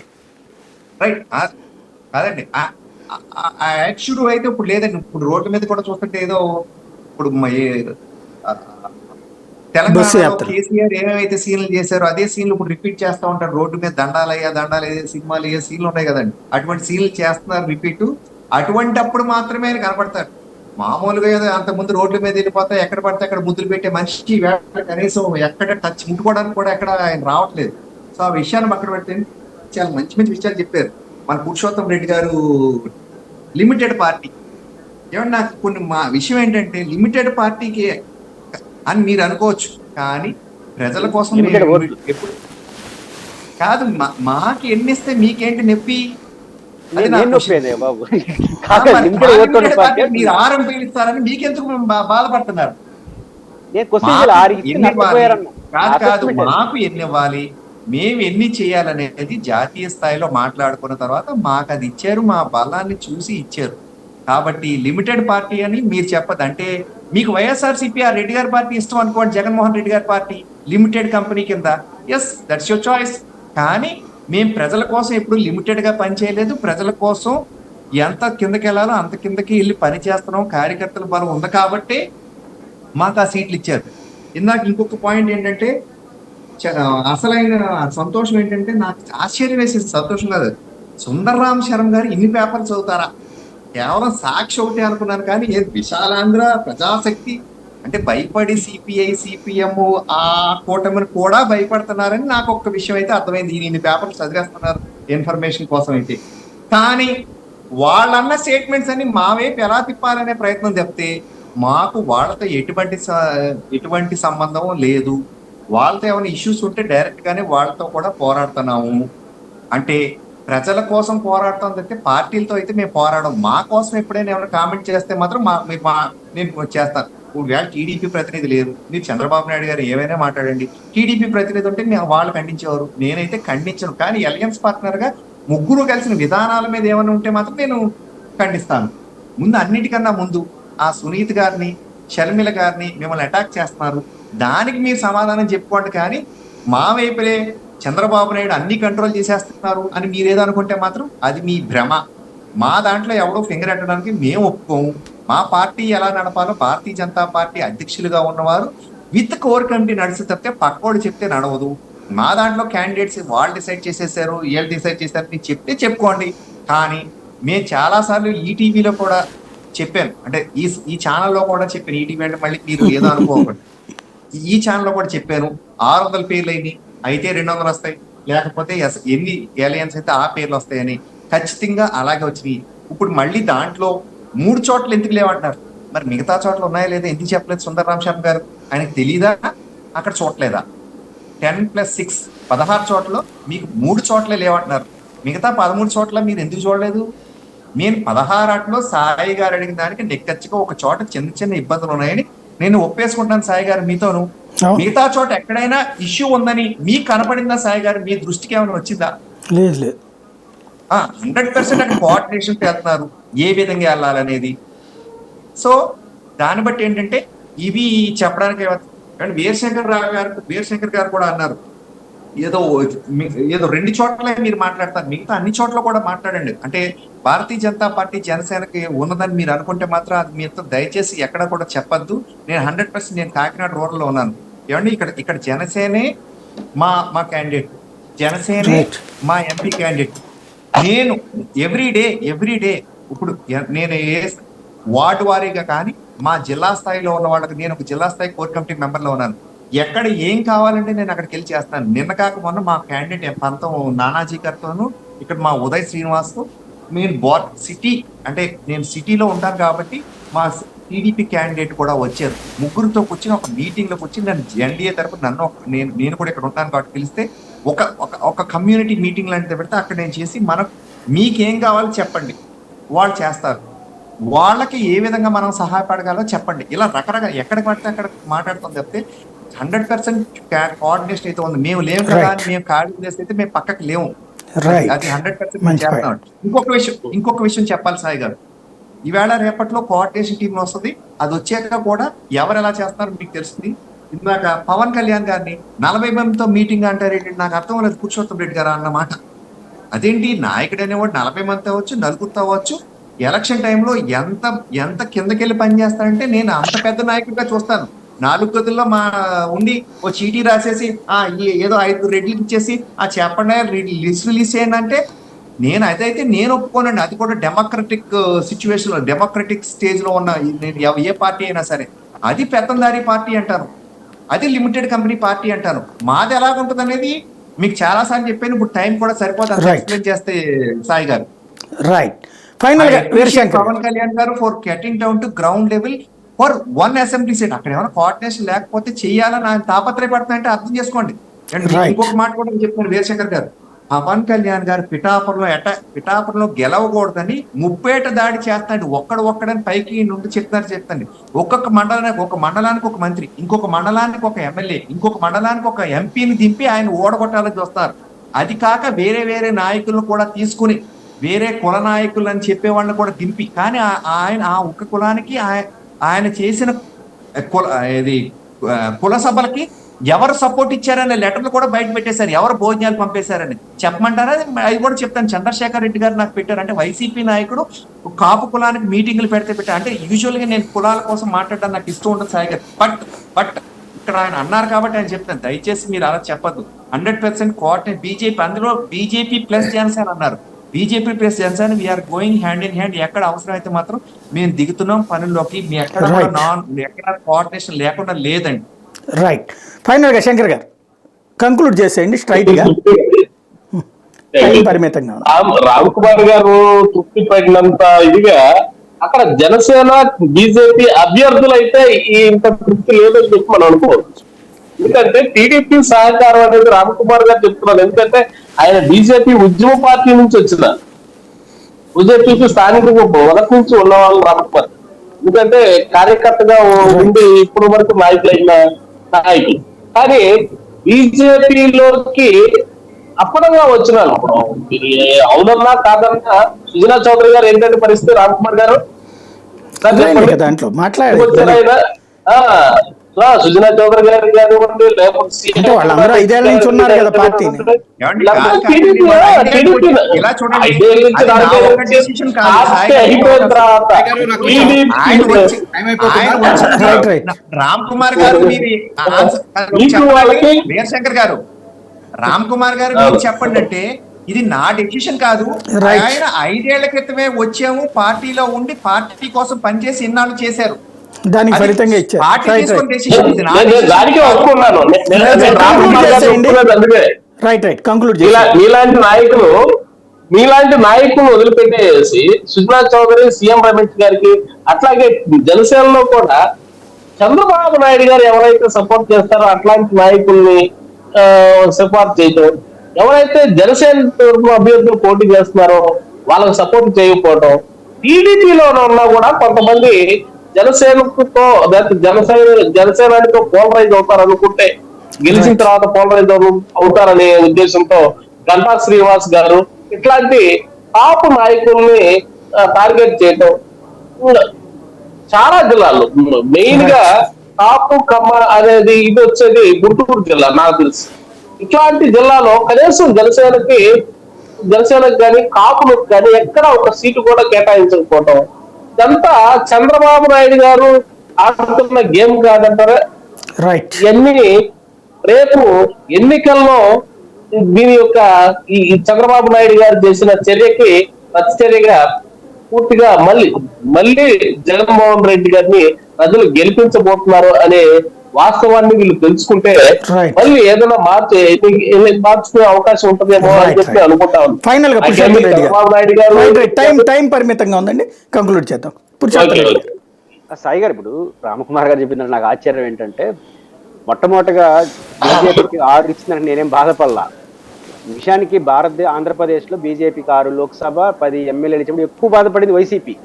[SPEAKER 2] రైట్ కాదండి, ఆ యాటిట్యూడ్ అయితే ఇప్పుడు లేదండి. ఇప్పుడు రోడ్డు మీద కూడా చూస్తుంటే ఏదో ఇప్పుడు తెలంగాణలో కేసీఆర్ ఏమేమైతే సీన్లు చేశారో అదే సీన్లు ఇప్పుడు రిపీట్ చేస్తూ ఉంటారు. రోడ్డు మీద దండాలు సినిమాలు అయ్యే సీన్లు ఉన్నాయి కదండి, అటువంటి సీన్లు చేస్తున్నారు రిపీట్. అటువంటి అప్పుడు మాత్రమే ఆయన కనపడతారు. మామూలుగా ఏదో అంతకుముందు రోడ్ల మీద వెళ్ళిపోతే ఎక్కడ పడితే అక్కడ ముద్దులు పెట్టే మనిషి కనీసం ఎక్కడ టచ్ ముట్టుకోవడానికి కూడా ఎక్కడ ఆయన రావట్లేదు. సో ఆ విషయాన్ని పక్కన పెడితే చాలా మంచి మంచి విషయాలు చెప్పారు మన పురుషోత్తం రెడ్డి గారు. లిమిటెడ్ పార్టీ ఏమన్నా నాకు కొన్ని మా విషయం ఏంటంటే, లిమిటెడ్ పార్టీకి అని మీరు అనుకోవచ్చు, కానీ ప్రజల కోసం ఎప్పుడు కాదు. మాకు ఎన్నిస్తే మీకేంటి నొప్పి? మీరు 6 ఎంపీలు ఇస్తారని మీకెందుకు బాధపడుతున్నారు? కాదు, మాకు ఎన్ని ఇవ్వాలి, మేము ఎన్ని చేయాలనేది జాతీయ స్థాయిలో మాట్లాడుకున్న తర్వాత మాకు అది ఇచ్చారు, మా బలాన్ని చూసి ఇచ్చారు. కాబట్టి లిమిటెడ్ పార్టీ అని మీరు చెప్పదు. అంటే మీకు వైఎస్ఆర్సీపీ ఆ రెడ్డి గారి పార్టీ ఇష్టం అనుకోండి, జగన్మోహన్ రెడ్డి గారి పార్టీ లిమిటెడ్ కంపెనీ కింద, ఎస్ దట్స్ యువర్ చాయిస్. కానీ మేము ప్రజల కోసం ఎప్పుడు లిమిటెడ్ గా పనిచేయలేదు. ప్రజల కోసం ఎంత కిందకి వెళ్ళాలో అంత కిందకి వెళ్ళి పని చేస్తున్నాం. కార్యకర్తల బలం ఉంది కాబట్టి మాకు ఆ సీట్లు ఇచ్చారు. ఇందాక ఇంకొక పాయింట్ ఏంటంటే అసలైన సంతోషం ఏంటంటే, నాకు ఆశ్చర్యం వేసేది సంతోషం కాదు, సుందర్రామ్ శర్మ గారు ఇన్ని పేపర్లు చదువుతారా, కేవలం సాక్షి ఒకటి అనుకున్నాను. కానీ విశాలాంధ్ర, ప్రజాశక్తి అంటే భయపడి సిపిఐ సిపిఎం ఆ కూటమిని కూడా భయపడుతున్నారని నాకు ఒక్క విషయం అయితే అర్థమైంది. ఇన్ని పేపర్లు చదివేస్తున్నారు ఇన్ఫర్మేషన్ కోసం అయితే. కానీ వాళ్ళన్న స్టేట్మెంట్స్ అన్ని మా వైపు ఎలా తిప్పాలనే ప్రయత్నం చెప్తే మాకు వాళ్ళతో ఎటువంటి సంబంధం లేదు. వాళ్ళతో ఏమైనా ఇష్యూస్ ఉంటే డైరెక్ట్ గానే వాళ్ళతో కూడా పోరాడుతున్నాము. అంటే ప్రజల కోసం పోరాడతాం తప్పితే పార్టీలతో అయితే మేము పోరాడం. మా కోసం ఎప్పుడైనా ఏమైనా కామెంట్ చేస్తే మాత్రం నేను చేస్తాను. వేళ టీడీపీ ప్రతినిధి లేరు, మీరు చంద్రబాబు నాయుడు గారు ఏమైనా మాట్లాడండి, టీడీపీ ప్రతినిధి ఉంటే వాళ్ళు ఖండించేవారు, నేనైతే ఖండించను. కానీ అలయన్స్ పార్ట్నర్ గా ముగ్గురు కలిసిన విధానాల మీద ఏమైనా ఉంటే మాత్రం నేను ఖండిస్తాను. ముందు అన్నిటికన్నా ముందు ఆ సునీత్ గారిని, షర్మిల గారిని మిమ్మల్ని అటాక్ చేస్తున్నారు, దానికి మీరు సమాధానం చెప్పుకోండి. కానీ మా వైపులే చంద్రబాబు నాయుడు అన్ని కంట్రోల్ చేసేస్తున్నారు అని మీరు ఏదనుకుంటే మాత్రం అది మీ భ్రమ. మా దాంట్లో ఎవడో ఫింగర్ పెట్టడానికి మేము ఒప్పుకోము. మా పార్టీ ఎలా నడపాలో భారతీయ జనతా పార్టీ అధ్యక్షులుగా ఉన్నవారు విత్ కోర్ కమిటీ నడిచి తప్పితే పక్కోడు చెప్తే నడవదు. మా దాంట్లో క్యాండిడేట్స్ వాళ్ళు డిసైడ్ చేసేసారు, వీళ్ళు డిసైడ్ చేశారు, మీరు చెప్తే చెప్పుకోండి. కానీ మేము చాలాసార్లు ఈటీవీలో కూడా చెప్పాను, అంటే ఈ ఛానల్లో కూడా చెప్పాను. ఈటీవీ అంటే మళ్ళీ మీరు ఏదో అనుకోకండి, ఈ ఛానల్లో కూడా చెప్పాను. 600 పేర్లు అయినాయి, అయితే 200 వస్తాయి, లేకపోతే ఎన్ని ఏలియన్స్ అయితే ఆ పేర్లు వస్తాయని. ఖచ్చితంగా అలాగే వచ్చినాయి. ఇప్పుడు మళ్ళీ దాంట్లో 3 చోట్ల ఎందుకు లేవంటున్నారు, మరి మిగతా చోట్ల ఉన్నాయా లేదా ఎందుకు చెప్పలేదు సుందర్రామ్ శర్మ గారు? ఆయనకు తెలీదా? అక్కడ చూడలేదా? 10+6 16 చోట్ల మీకు 3 చోట్లే లేవంటున్నారు, మిగతా 13 చోట్ల మీరు ఎందుకు చూడలేదు? నేను 16 సాయి గారు అడిగిన దానికి నిక్కచ్చిగా ఒక చోట చిన్న చిన్న ఇబ్బందులు ఉన్నాయని నేను ఒప్పేసుకుంటాను సాయి గారు మీతోను. మిగతా చోట ఎక్కడైనా ఇష్యూ ఉందని మీకు కనపడిందా సాయి గారు? మీ దృష్టికి ఏమైనా వచ్చిందా?
[SPEAKER 1] లేదు.
[SPEAKER 2] 100% అక్కడ కోఆర్డినేషన్ చేస్తున్నారు ఏ విధంగా వెళ్ళాలనేది. సో దాన్ని బట్టి ఏంటంటే ఇవి చెప్పడానికి వీరశంకర్ గారు కూడా అన్నారు, ఏదో 2 చోట్ల మీరు మాట్లాడతారు, మిగతా అన్ని చోట్ల కూడా మాట్లాడండి. అంటే భారతీయ జనతా పార్టీ జనసేనకి ఉన్నదని మీరు అనుకుంటే మాత్రం అది మీతో దయచేసి ఎక్కడ కూడా చెప్పద్దు. నేను 100% నేను కాకినాడ రూరల్లో ఉన్నాను. ఏమండి, ఇక్కడ జనసేనే మా క్యాండిడేట్, జనసేనే మా ఎంపీ క్యాండిడేట్. నేను ఎవ్రీ డే ఇప్పుడు నేను వార్డు వారీగా కానీ మా జిల్లా స్థాయిలో ఉన్న వాళ్ళకి, నేను ఒక జిల్లా స్థాయి కోర్ కమిటీ మెంబర్లో ఉన్నాను. ఎక్కడ ఏం కావాలంటే నేను అక్కడికి వెళ్ళి చేస్తాను. నిన్న కాక మొన్న మా క్యాండిడేట్ పంతం నానాజీ గారితోను, ఇక్కడ మా ఉదయ్ శ్రీనివాస్తో నేను సిటీ, అంటే నేను సిటీలో ఉంటాను కాబట్టి మా టీడీపీ క్యాండిడేట్ కూడా వచ్చారు. ముగ్గురితో కూర్చొని ఒక మీటింగ్లోకి వచ్చి నన్ను ఎన్డీఏ తరపున నేను కూడా ఇక్కడ ఉంటాను కాబట్టి పిలిస్తే ఒక కమ్యూనిటీ మీటింగ్ లాంటిది పెడితే అక్కడ నేను చేసి మీకేం కావాలో చెప్పండి, వాళ్ళు చేస్తారు. వాళ్ళకి ఏ విధంగా మనం సహాయపడగలో చెప్పండి. ఇలా రకరకాల ఎక్కడికి పడితే అక్కడ మాట్లాడుతాం తప్పితే 100% కోఆర్డినేషన్ అయితే ఉంది. మేము లేము కదా అని మేము ఖాళీ చేస్తే అయితే మేము పక్కకి లేము, అది 100% చేస్తాం. ఇంకొక విషయం చెప్పాలి సాయి గారు, ఈవేళ రేపట్లో కోఆర్డినేషన్ టీమ్ వస్తుంది. అది వచ్చాక కూడా ఎవరు ఎలా చేస్తున్నారో మీకు తెలుస్తుంది. ఇందాక పవన్ కళ్యాణ్ గారిని 40 మందితో మీటింగ్ అంటారేంటి, నాకు అర్థం లేదు. పురుషోత్తం రెడ్డి గారు అన్నమాట అదేంటి, నాయకుడు అనేవాడు 40 మంది అవ్వచ్చు, నలుగురితో అవ్వచ్చు. ఎలక్షన్ టైంలో ఎంత కిందకెళ్ళి పనిచేస్తానంటే నేను అంత పెద్ద నాయకుడిగా చూస్తాను. 4 గదుల్లో ఉండి ఓ చీటీ రాసేసి ఏదో 5 రెడ్లకి ఇచ్చేసి చెప్పండి లిస్ట్ రిలీజ్ చేయండి అంటే అదైతే నేను ఒప్పుకోనండి. అది కూడా డెమోక్రటిక్ సిచ్యువేషన్ లో, డెమోక్రటిక్ స్టేజ్ లో ఉన్న నేను ఏ పార్టీ అయినా సరే అది పెత్తందారీ పార్టీ అంటాను, అది లిమిటెడ్ కంపెనీ పార్టీ అంటాను. మాది ఎలాగుంటుంది అనేది మీకు చాలా సార్లు చెప్పాను. ఇప్పుడు టైం కూడా సరిపోతుంది ఎక్స్ప్లెయిన్ చేస్తే సాయి గారు.
[SPEAKER 1] రైట్, ఫైనల్ గా
[SPEAKER 2] పవన్ కళ్యాణ్ గారు for getting down to ground level for 1 assembly seat. అక్కడ ఏమైనా కోఆర్డినేషన్ లేకపోతే చెయ్యాలని ఆయన తాపత్రయపడుతున్నాయంటే అర్థం చేసుకోండి. ఇంకొక మాట కూడా చెప్పారు వీరశంకర్ గారు, పవన్ కళ్యాణ్ గారు పిఠాపురంలో గెలవకూడదని ముప్పేట దాడి చేస్తాడు. ఒక్కడని పైకి నుండి చెప్తాను. ఒక్కొక్క మండలానికి ఒక మంత్రి, ఇంకొక మండలానికి ఒక ఎమ్మెల్యే, ఇంకొక మండలానికి ఒక ఎంపీని దింపి ఆయన ఓడగొట్టాలని చూస్తారు. అది కాక వేరే నాయకులను కూడా తీసుకుని వేరే కుల నాయకులు అని చెప్పే వాళ్ళని కూడా దింపి, కానీ ఆయన ఆ ఒక్క కులానికి ఆయన చేసిన కుల సభలకి ఎవరు సపోర్ట్ ఇచ్చారనే లెటర్లు కూడా బయట పెట్టేశారు. ఎవరు భోజనాలు పంపేశారని చెప్పమంటారా? అది కూడా చెప్తాను. చంద్రశేఖర్ రెడ్డి గారు నాకు పెట్టారు. అంటే వైసీపీ నాయకుడు కాపు కులానికి మీటింగ్లు పెట్టారు. అంటే యూజువల్ గా నేను కులాల కోసం మాట్లాడడం నాకు ఇష్టం ఉండదు సాయి గారు. బట్ ఇక్కడ ఆయన అన్నారు కాబట్టి ఆయన చెప్తాను, దయచేసి మీరు అలా చెప్పద్దు. 100% కోఆర్డినేట్ బీజేపీ, అందులో బీజేపీ ప్లస్ జనసేన అన్నారు. BJP plus Janasena we're going hand in hand. ఎక్కడ అవసరం అయితే మాత్రం మేము దిగుతున్నాం పనుల్లోకి. మీ ఎక్కడ కోఆర్డినేషన్ లేకుండా లేదండి.
[SPEAKER 1] రైట్. ఫైనల్ గా శంకర్ గారు కంక్లూడ్ చేసేయండి స్ట్రైట్ గా, పరిమితంగా.
[SPEAKER 3] రామ్ కుమార్ గారు తృప్తి పడినంత ఇదిగా అక్కడ జనసేన బీజేపీ అభ్యర్థులు అయితే ఇంత తృప్తి లేదని చెప్పి మనం అనుకోవచ్చు. ఎందుకంటే టీడీపీ సహకారం అనేది రామ్ కుమార్ గారు చెప్తున్నారు. ఎందుకంటే ఆయన బీజేపీ ఉద్యమ పార్టీ నుంచి వచ్చిన, బీజేపీకి స్థానికంగా మొదటి నుంచి ఉన్న వాళ్ళు రామ్ కుమార్. ఎందుకంటే కార్యకర్తగా ఉండి ఇప్పుడు వరకు నాయకులైన నాయకులు. కానీ బీజేపీలోకి అప్పడంగా వచ్చినాను. అవునన్నా కాదన్నా సుజనా చౌదరి గారు ఏంటంటే పరిస్థితి, రామ్ కుమార్ గారు
[SPEAKER 1] దాంట్లో మాట్లాడారు.
[SPEAKER 3] సుజనా చౌదరి గారు కానివ్వండి,
[SPEAKER 1] అంటే వాళ్ళందరూ 5 ఏళ్ల నుంచి ఉన్నారు కదా పార్టీని.
[SPEAKER 2] రామ్ కుమార్ గారు వీరశంకర్ గారు, రామ్ కుమార్ గారు మీరు చెప్పండి అంటే ఇది నా డెసిషన్ కాదు. ఆయన 5 ఏళ్ల క్రితమే వచ్చాము, పార్టీలో ఉండి పార్టీ కోసం పనిచేసి ఇన్నాళ్ళు చేశారు,
[SPEAKER 1] దానికి ఫలితంగా ఇచ్చారు.
[SPEAKER 3] మీలాంటి నాయకులు వదిలిపెట్టేసి సుజనా చౌదరి, సీఎం రమేష్ గారికి, అట్లాగే జనసేనలో కూడా చంద్రబాబు నాయుడు గారు ఎవరైతే సపోర్ట్ చేస్తారో అట్లాంటి నాయకుల్ని సిఫార్సు చేయటం, ఎవరైతే జనసేన అభ్యర్థులు పోటీ చేస్తున్నారో వాళ్ళకి సపోర్ట్ చేయకపోవటం, టీడీపీలో ఉన్నా కూడా కొంతమంది జనసేనతో జనసేనానితో పోలరైజ్ అవుతారు అనుకుంటే గెలిచిన తర్వాత పోలరైజ్ అవుతారనే ఉద్దేశంతో గంటా శ్రీనివాస్ గారు ఇట్లాంటి టాప్ నాయకుల్ని టార్గెట్ చేయటం చాలా జిల్లాల్లో, మెయిన్ గా టాప్ కమ్మ అనేది ఇది వచ్చేది గుంటూరు జిల్లా నాకు తెలుసు. ఇట్లాంటి జిల్లాలో కనీసం జనసేనకి కానీ కాపులకు కానీ ఎక్కడ ఒక సీటు కూడా కేటాయించకపోవటం, ఇదంతా చంద్రబాబు నాయుడు గారు ఆడుతున్న గేమ్ కాదంటారా? ఇవన్నీ రేపు ఎన్నికల్లో దీని యొక్క ఈ చంద్రబాబు నాయుడు గారు చేసిన చర్యకి ప్రతిచర్యగా పూర్తిగా మళ్ళీ జగన్మోహన్ రెడ్డి గారిని ప్రజలు గెలిపించబోతున్నారు అనే వాస్తవాన్ని వీళ్ళు తెలుసుకుంటే మళ్ళీ ఏదైనా మార్చుకునే అవకాశం ఉంటుందేమో అని చెప్పి అనుకుంటా ఉన్నాను.
[SPEAKER 1] ఫైనల్ గా చంద్రబాబు నాయుడు గారు టైం పరిమితంగా ఉందండి, కంక్లూడ్ చేద్దాం.
[SPEAKER 4] సాయి గారు, ఇప్పుడు రామకుమార్ గారు చెప్పిన నాకు ఆశ్చర్యం ఏంటంటే, మొట్టమొదటిగా బీజేపీకి 6 ఇచ్చిందని నేనేం బాధపడలా. విషయానికి ఆంధ్రప్రదేశ్లో బీజేపీకి 6 లోక్సభ 10 ఎమ్మెల్యేలు ఇచ్చినప్పుడు ఎక్కువ బాధపడింది వైసీపీ.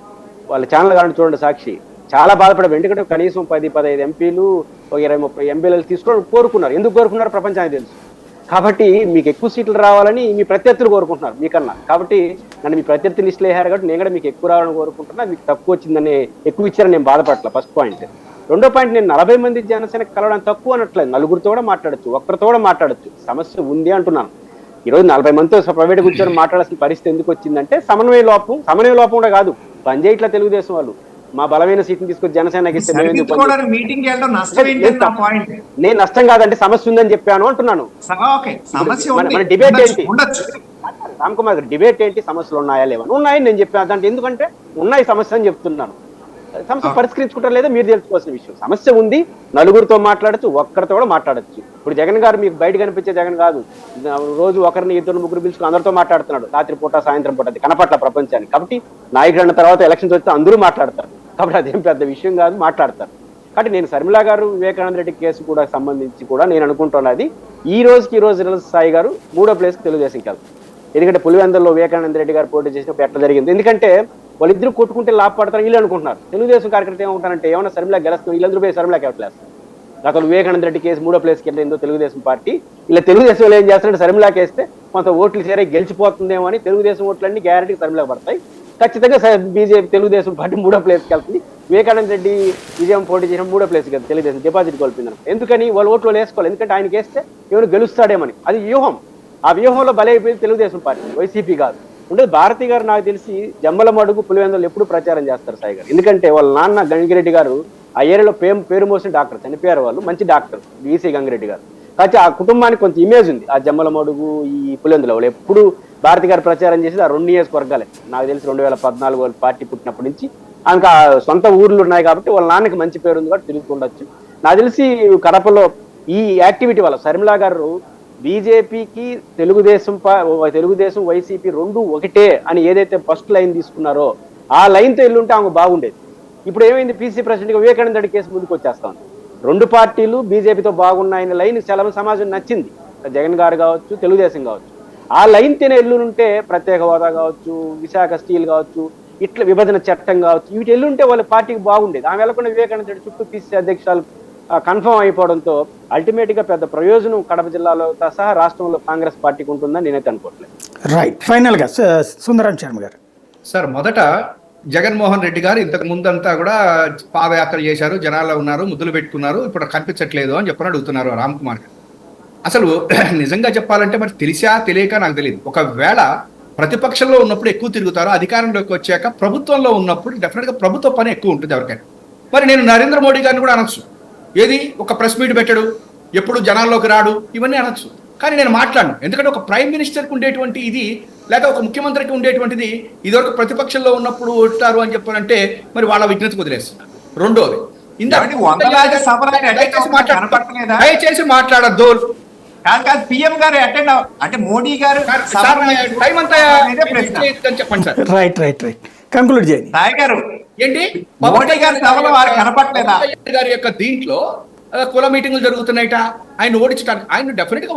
[SPEAKER 4] వాళ్ళ ఛానల్ కానీ చూడండి, సాక్షి, చాలా బాధపడ్డారు. ఎందుకంటే కనీసం 10-15 ఎంపీలు, 20-30 ఎమ్మెల్యేలు తీసుకోవడం కోరుకున్నారు. ఎందుకు కోరుకున్నారు ప్రపంచానికి తెలుసు. కాబట్టి మీకు ఎక్కువ సీట్లు రావాలని మీ ప్రత్యర్థులు కోరుకుంటున్నారు మీకన్నా. కాబట్టి నన్ను మీ ప్రత్యర్థి లిస్టులు వేశారు కాబట్టి నేను కూడా మీకు ఎక్కువ రావాలని కోరుకుంటున్నా. మీకు తక్కువ వచ్చిందని, ఎక్కువ ఇచ్చారని నేను బాధపడట్ల. First point. రెండో పాయింట్, నేను 40 మంది జనసేనకు కలవడం తక్కువ అనట్లేదు. 4గురితో కూడా మాట్లాడచ్చు, ఒక్కరితో కూడా మాట్లాడచ్చు. సమస్య ఉంది అంటున్నాను. ఈరోజు 40 మందితో ప్రైవేట్ కూర్చొని మాట్లాడాల్సిన పరిస్థితి ఎందుకు వచ్చిందంటే సమన్వయ లోపం కూడా కాదు. పనిచేయట్లా తెలుగుదేశం వాళ్ళు. మా బలమైన సీట్ని తీసుకొచ్చి జనసేనకి ఇస్తే నేను నష్టం కాదంటే సమస్య ఉందని చెప్పాను అంటున్నాను. మన డిబేట్ ఏంటి రామ్ కుమార్ గారు, డిబేట్ ఏంటి? సమస్యలు ఉన్నాయా లేవని ఉన్నాయని నేను చెప్పాను. దాంట్లో ఎందుకంటే ఉన్నాయి సమస్య అని చెప్తున్నాను. సమస్య పరిష్కరించుకుంటారు లేదా మీరు తెలుసుకోవాల్సిన విషయం. సమస్య ఉంది, 4గురితో మాట్లాడచ్చు, ఒక్కరితో కూడా మాట్లాడచ్చు. ఇప్పుడు జగన్ గారు మీకు బయట కనిపించే జగన్ కాదు. రోజు 1-2-3 పిలుచుకుని అందరితో మాట్లాడుతున్నాడు, రాత్రి పూట సాయంత్రం పూట. అది కనపట్ల ప్రపంచానికి. కాబట్టి నాయకుడు అన్న తర్వాత ఎలక్షన్స్ వస్తే అందరూ మాట్లాడతారు. కాబట్టి అదేం పెద్ద విషయం కాదు, మాట్లాడతారు. కాబట్టి నేను శర్మిల గారు వివేకానంద రెడ్డి కేసు కూడా సంబంధించి కూడా నేను అనుకుంటున్నది ఈ రోజు సాయి గారు 3వ ప్లేస్కి తెలుగుదేశంకి వెళ్తారు. ఎందుకంటే పులివెందుల్లో వివేకానంద రెడ్డి గారు పోటీ చేసినప్పుడు ఎట్లా జరిగింది, ఎందుకంటే వాళ్ళిద్దరు కొట్టుకుంటే లాభపడతారు వీళ్ళు అనుకుంటున్నారు. తెలుగుదేశం కార్యకర్త ఏమంటారంటే ఏమన్నా శర్మిల గెలుస్తాం, వీళ్ళందరూ పోయి శర్మిలకి ఎవట్లేస్తారు. అసలు వివేకానంద రెడ్డి కేసు 3వ ప్లేస్కి వెళ్ళిందో తెలుగుదేశం పార్టీ, ఇలా తెలుగుదేశం ఏం చేస్తారంటే శర్మిలకి వేస్తే కొంత ఓట్లు చేరే గెలిచిపోతుందేమో అని తెలుగుదేశం ఓట్లన్నీ గ్యారెంటీకి శర్మిలకు పడతాయి. ఖచ్చితంగా బీజేపీ తెలుగుదేశం పార్టీ 3వ ప్లేస్కి వెళ్తుంది. వివేకానంద రెడ్డి విజయం పోటీ చేసిన 3వ ప్లేస్కి వెళ్తుంది. తెలుగుదేశం డిపాజిట్ కోల్పోయింది. ఎందుకని వాళ్ళ ఓట్లు వేసుకోవాలి, ఎందుకంటే ఆయనకి వేస్తే ఎవరు గెలుస్తాడేమని. అది వ్యూహం. ఆ వ్యూహంలో బలైపోయింది తెలుగుదేశం పార్టీ, వైసీపీ కాదు. ఉండేది భారతి గారు నాకు తెలిసి జమ్మలమడుగు పులివెందులు ఎప్పుడు ప్రచారం చేస్తారు సాయి గారు. ఎందుకంటే వాళ్ళ నాన్న గంగిరెడ్డి గారు ఆ ఏరియాలో పేరు మోసిన డాక్టర్, చనిపోయారు వాళ్ళు, మంచి డాక్టర్ వీసీ గంగిరెడ్డి గారు. కాబట్టి ఆ కుటుంబానికి కొంత ఇమేజ్ ఉంది ఆ జమ్మలమడుగు ఈ పులివెందులో. వాళ్ళు ఎప్పుడు భారతి గారు ప్రచారం చేసి ఆ 2 నియోజకవర్గాలే నాకు తెలిసి 2014 వాళ్ళు పార్టీ పుట్టినప్పటి నుంచి ఆమెకు సొంత ఊర్లు ఉన్నాయి కాబట్టి వాళ్ళ నాన్నకి మంచి పేరు ఉంది కాబట్టి తిరుగుతుండొచ్చు. నాకు తెలిసి కడపలో ఈ యాక్టివిటీ వల్ల శర్మిల గారు బీజేపీకి తెలుగుదేశం వైసీపీ 2 ఒకటే అని ఏదైతే ఫస్ట్ లైన్ తీసుకున్నారో ఆ లైన్తో వెళ్ళుంటే ఆమె బాగుండేది. ఇప్పుడు ఏమైంది, పీసీ ప్రెసిడెంట్గా వివేకానంద రెడ్డి కేసు ముందుకు వచ్చేస్తాం. 2 పార్టీలు బీజేపీతో బాగున్నాయన్న లైన్ చాలా సమాజం నచ్చింది, జగన్ గారు కావచ్చు తెలుగుదేశం కావచ్చు. ఆ లైన్ తినే ఎల్లుంటే ప్రత్యేక హోదా కావచ్చు, విశాఖ స్టీల్ కావచ్చు, ఇట్లా విభజన చట్టం కావచ్చు, వీటి ఎల్లుంటే వాళ్ళ పార్టీకి బాగుండేది. ఆమె వెళ్ళకుండా వివేకానంద రెడ్డి చుట్టూ పీసీ అధ్యక్షులు కన్ఫర్మ్ అయిపోవడంతో అల్టిమేట్ గా పెద్ద ప్రయోజనం కడప జిల్లాలో సహా రాష్ట్రంలో కాంగ్రెస్ పార్టీకి ఉంటుందని నేనైతే అనుకోవట్లేదు.
[SPEAKER 1] రైట్, ఫైనల్ గా సుందరం శర్మ గారు.
[SPEAKER 5] సార్, మొదట జగన్మోహన్ రెడ్డి గారు ఇంతకు ముందంతా కూడా పాదయాత్ర చేశారు, జనాల్లో ఉన్నారు, ముద్దులు పెట్టుకున్నారు, ఇప్పుడు కనిపించట్లేదు అని చెప్పని అడుగుతున్నారు రామ్ కుమార్ గారు. అసలు నిజంగా చెప్పాలంటే మరి తెలిసా తెలియక నాకు తెలియదు. ఒకవేళ ప్రతిపక్షంలో ఉన్నప్పుడు ఎక్కువ తిరుగుతారు, అధికారంలోకి వచ్చాక ప్రభుత్వంలో ఉన్నప్పుడు డెఫినెట్ గా ప్రభుత్వ పని ఎక్కువ ఉంటుంది ఎవరికైనా. మరి నేను నరేంద్ర మోడీ గారిని కూడా అనొచ్చు, ఏది ఒక ప్రెస్ మీట్ పెట్టడు, ఎప్పుడు జనాల్లోకి రాడు, ఇవన్నీ అనొచ్చు. కానీ నేను మాట్లాడను, ఎందుకంటే ఒక ప్రైమ్ మినిస్టర్కి ఉండేటువంటి ఇది లేక ఒక ముఖ్యమంత్రికి ఉండేటువంటిది ఇదివరకు ప్రతిపక్షంలో ఉన్నప్పుడు ఉంటారు అని చెప్పారంటే మరి వాళ్ళ విజ్ఞతకు వదిలేస్తున్నారు. రెండోది, దయచేసి మాట్లాడద్దు.
[SPEAKER 2] పిఎం గారు అటెండ్ అంటే మోడీ గారు
[SPEAKER 5] చెప్పండి sir.
[SPEAKER 1] Right right right conclude చేయండి.
[SPEAKER 2] సాయి గారు
[SPEAKER 5] ఏంటి
[SPEAKER 2] మోడీ గారు కనపడలేదా
[SPEAKER 5] గారి యొక్క దీంట్లో కుల మీటింగ్లు జరుగుతున్నాయిట, ఆయన ఓడించడానికి. ఆయన డెఫినెట్ గా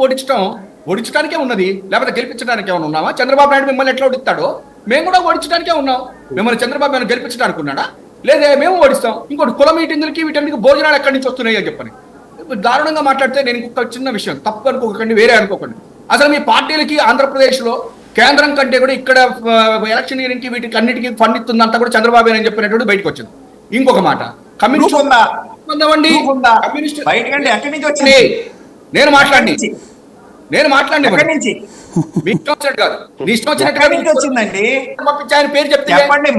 [SPEAKER 5] ఓడించడానికే ఉన్నది, లేకపోతే గెలిపించడానికి ఏమైనా ఉన్నామా? చంద్రబాబు నాయుడు మిమ్మల్ని ఎట్లా ఓడిస్తాడో మేము కూడా ఓడించడానికే ఉన్నాం. మిమ్మల్ని చంద్రబాబు నాయుడు గెలిపించడానికి ఉన్నాడా? లేదా మేము ఓడిస్తాం. ఇంకోటి కుల మీటింగులకి వీటన్నిటికి భోజనాలు ఎక్కడి నుంచి వస్తున్నాయి అని చెప్పని దారుణంగా మాట్లాడితే నేను ఇంకొక చిన్న విషయం, తప్పు అనుకోకండి, వేరే అనుకోకండి. అసలు మీ పార్టీలకి ఆంధ్రప్రదేశ్లో కేంద్రం కంటే కూడా ఇక్కడ ఎలక్షనీరింగ్ కి వీటికి అన్నిటికీ ఫండ్ ఇస్తుందంతా కూడా చంద్రబాబు అని చెప్పినట్టు బయటకు వచ్చింది. ఇంకొక మాట, కమ్యూనిస్ట్ నేను మాట్లాడి పేరు
[SPEAKER 2] చెప్పండి.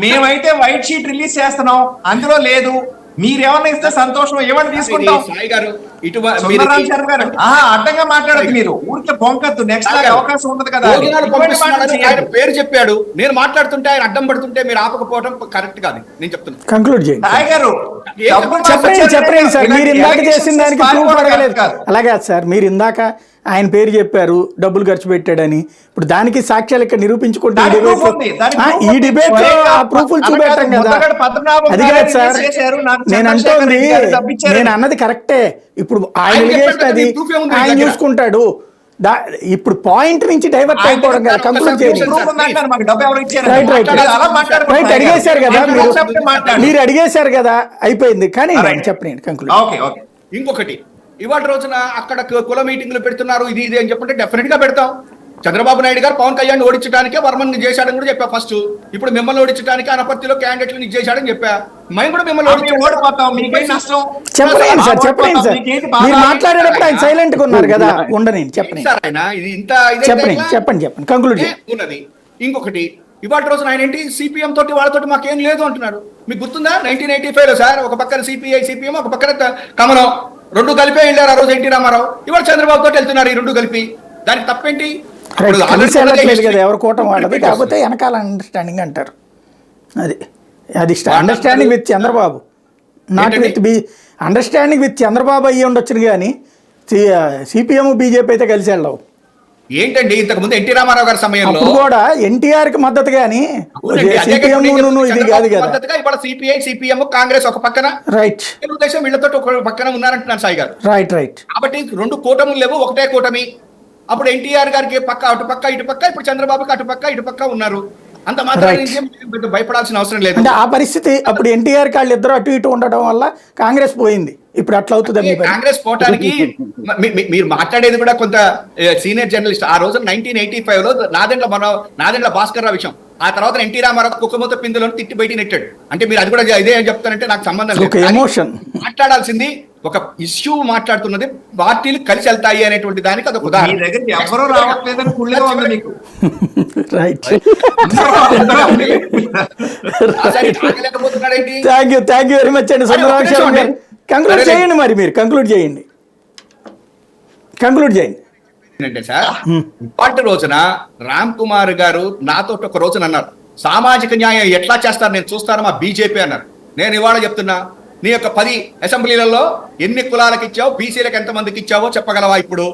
[SPEAKER 2] మేమైతే వైట్ షీట్ రిలీజ్ చేస్తున్నాం, అందులో లేదు. మీరేమన్నా ఇస్తే సంతోషం, ఏమని తీసుకుంటాం.
[SPEAKER 5] సాయి గారు
[SPEAKER 2] అడ్డంగా మాట్లాడదు, మీరు ఊరికే పొంకద్దు. నెక్స్ట్ అవకాశం ఉండదు కదా.
[SPEAKER 5] ఆయన పేరు చెప్పాడు, నేను మాట్లాడుతుంటే ఆయన అడ్డం పడుతుంటే మీరు ఆపకపోవడం కరెక్ట్ కాదు. నేను చెప్తున్నా,
[SPEAKER 1] కంక్లూడ్ చేయండి.
[SPEAKER 2] సాయి గారు
[SPEAKER 1] చెప్పండి సార్, మీరు ఇందాక చేసిన దానికి ప్రూఫ్ అడగలేదు. అలాగే సార్, మీరు ఇందాక ఆయన పేరు చెప్పారు, డబ్బులు ఖర్చు పెట్టాడని. ఇప్పుడు దానికి సాక్ష్యాలు ఇక్కడ నిరూపించుకుంటే ఈ డిబేట్ లో ఆ ప్రూఫ్లు చూపెట్టాం కదా. అది కాదు సార్, నేను అన్నది కరెక్టే. ఇప్పుడు ఆయన ఎలిగేషన్ అది ఆయన చూసుకుంటాడు. ఇప్పుడు పాయింట్ నుంచి డైవర్ట్ అయిపోవడం కదా. కంక్లూడ్ చేయండి. రైట్, అడిగేశారు కదా మీరు అడిగేశారు కదా, అయిపోయింది. కానీ చెప్పండి కంక్లూడ్.
[SPEAKER 5] ఇంకొకటి, ఇవాళ రోజున అక్కడ కుల మీటింగ్లు పెడుతున్నారు, ఇది ఇది అని చెప్పంటే డెఫినెట్ గా పెడతాం. చంద్రబాబు నాయుడు గారు పవన్ కళ్యాణ్ ఓడించడానికే వర్మన్ చేశాడని కూడా చెప్పా ఫస్ట్. ఇప్పుడు మిమ్మల్ని ఓడించడానికి అనపర్తిలో క్యాండిడేట్లను చేశాడని చెప్పా. మేము కూడా మిమ్మల్ని
[SPEAKER 1] చెప్పండి సార్, చెప్పండి సార్. మీరు మాట్లాడేటప్పుడు ఆయన సైలెంట్ గా ఉన్నారు కదా, ఉండని చెప్పండి
[SPEAKER 5] సార్. ఆయన ఇది ఇంత
[SPEAKER 1] చెప్పండి కంక్లూడ్
[SPEAKER 5] ఉన్నది. ఇంకొకటి, ఇవాళ రోజున ఆయన ఏంటి సిపిఎం తోటి వాళ్ళతోటి మాకేం లేదు అంటున్నారు. మీకు గుర్తుందా 1985 లో సార్, ఒక పక్కన సిపిఐ సిపిఎం, ఒక పక్కన కమలం, 2 కలిపే వెళ్ళారు ఆ రోజు ఎన్టీ రామారావు. ఇవాళ చంద్రబాబు తోటి వెళ్తున్నారు ఈ 2 కలిపి. దానికి తప్పేంటి?
[SPEAKER 1] ఎవరు కూటమి వాళ్ళది, కాకపోతే వెనకాల అండర్స్టాండింగ్ అంటారు. అది understanding with Chandrababu, not with understanding with Chandrababu అయ్యి ఉండొచ్చును. కానీ సిపిఎం బీజేపీ అయితే కలిసి వెళ్ళవు.
[SPEAKER 5] ఏంటండి ఇంతకు ముందు ఎన్టీ రామారావు గారి సమయంలో
[SPEAKER 1] అప్పుడు కూడా ఎన్టీఆర్ కి మద్దతు గాని
[SPEAKER 5] అవునండి, అదే
[SPEAKER 1] సిపిఎం
[SPEAKER 5] కదా నేను
[SPEAKER 1] ఇది
[SPEAKER 5] చెప్తున్నా.
[SPEAKER 1] కాదు కదా.
[SPEAKER 5] మద్దతుగా ఇవాళ సిపిఐ సిపిఎం కాంగ్రెస్ ఒక పక్కన,
[SPEAKER 1] రైట్
[SPEAKER 5] తెలుగుదేశం వీళ్ళతో ఒక పక్కన ఉన్నారంటున్నాను సాయి గారు.
[SPEAKER 1] రైట్ రైట్
[SPEAKER 5] కాబట్టి రెండు కూటములు లేవు, ఒకటే కూటమి. అప్పుడు ఎన్టీఆర్ గారికి పక్క అటు పక్క ఇటు పక్క, ఇప్పుడు చంద్రబాబుకి అటు పక్క ఇటు పక్క ఉన్నారు. అంత మాత్రం భయపడాల్సిన అవసరం లేదు.
[SPEAKER 1] అంటే ఆ పరిస్థితి అప్పుడు ఎన్టీఆర్ వాళ్ళు ఇద్దరు అటు ఇటు ఉండడం వల్ల కాంగ్రెస్ పోయింది. ఇప్పుడు అట్లా అవుతుంది మీ పని.
[SPEAKER 5] కాంగ్రెస్ పోవటానికి మీరు మాట్లాడేది కూడా కొంత సీనియర్ జర్నలిస్ట్. ఆ రోజు 1985 లో నాదెండ్ల భాస్కర్ రావు విషయం. ఆ తర్వాత ఎన్టీ రామారావు కుక్కమూత పిందులో తిట్టి బయట నెట్టాడు. అంటే మీరు అది కూడా ఇదే ఏం చెప్తారంటే నాకు సంబంధం లేదు.
[SPEAKER 1] ఎమోషన్
[SPEAKER 5] మాట్లాడాల్సింది ఒక ఇష్యూ మాట్లాడుతున్నది పార్టీలు కలిసి వెళ్తాయి అనేటువంటి దానికి అదొక ఉదాహరణ.
[SPEAKER 2] మీ దగ్గరికి ఎవరూ రావట్లేదని కుళ్ళగా ఉంది మీకు.
[SPEAKER 1] రైట్
[SPEAKER 5] ఆగలేకపోతున్నాడేంటి?
[SPEAKER 1] థ్యాంక్ యూ వెరీ మచ్ అండి సుందరరావు శర్మ గారు. కంక్లూడ్ చేయండి మరి, మీరు కంక్లూడ్ చేయండి.
[SPEAKER 5] ఏంటంటే సార్, ఇవాటి రోజున రామ్ కుమార్ గారు నాతో ఒక రోజున అన్నారు, సామాజిక న్యాయం ఎట్లా చేస్తారు నేను చూస్తాను మా బీజేపీ అన్నారు. నేను ఇవాళ చెప్తున్నా, నీ యొక్క 10 అసెంబ్లీలలో ఎన్ని కులాలకు ఇచ్చావు, బీసీలకు ఎంత మందికి ఇచ్చావో చెప్పగలవా? ఇప్పుడు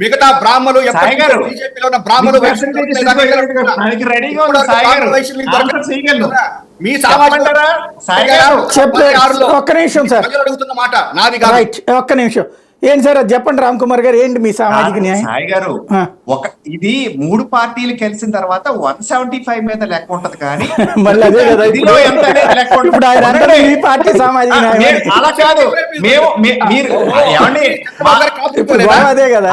[SPEAKER 2] మిగతా బ్రాహ్మలు
[SPEAKER 5] మీ సామాజిక
[SPEAKER 1] ఒక్క నిమిషం సార్,
[SPEAKER 5] అడుగుతున్న మాట నాది
[SPEAKER 1] రైట్, ఒక్క నిమిషం. ఏంటి సార్ అది చెప్పండి రామ్ కుమార్ గారు, ఏంటి మీ సామాజిక న్యాయం?
[SPEAKER 2] సాయి గారు, ఇది 3 పార్టీలు కలిసిన తర్వాత 175 మీద లెక్క ఉంటది కానీ
[SPEAKER 1] మళ్ళీ అదే కదా
[SPEAKER 2] ఇదిలో ఎంత అనేది లెక్క ఉంటది.
[SPEAKER 1] ఇప్పుడు ఆయన అంటే మీ పార్టీ సామాజిక న్యాయం
[SPEAKER 2] అలా కాదు, మీరు ఏమండి
[SPEAKER 1] ఇప్పుడు గొడవ అదే కదా.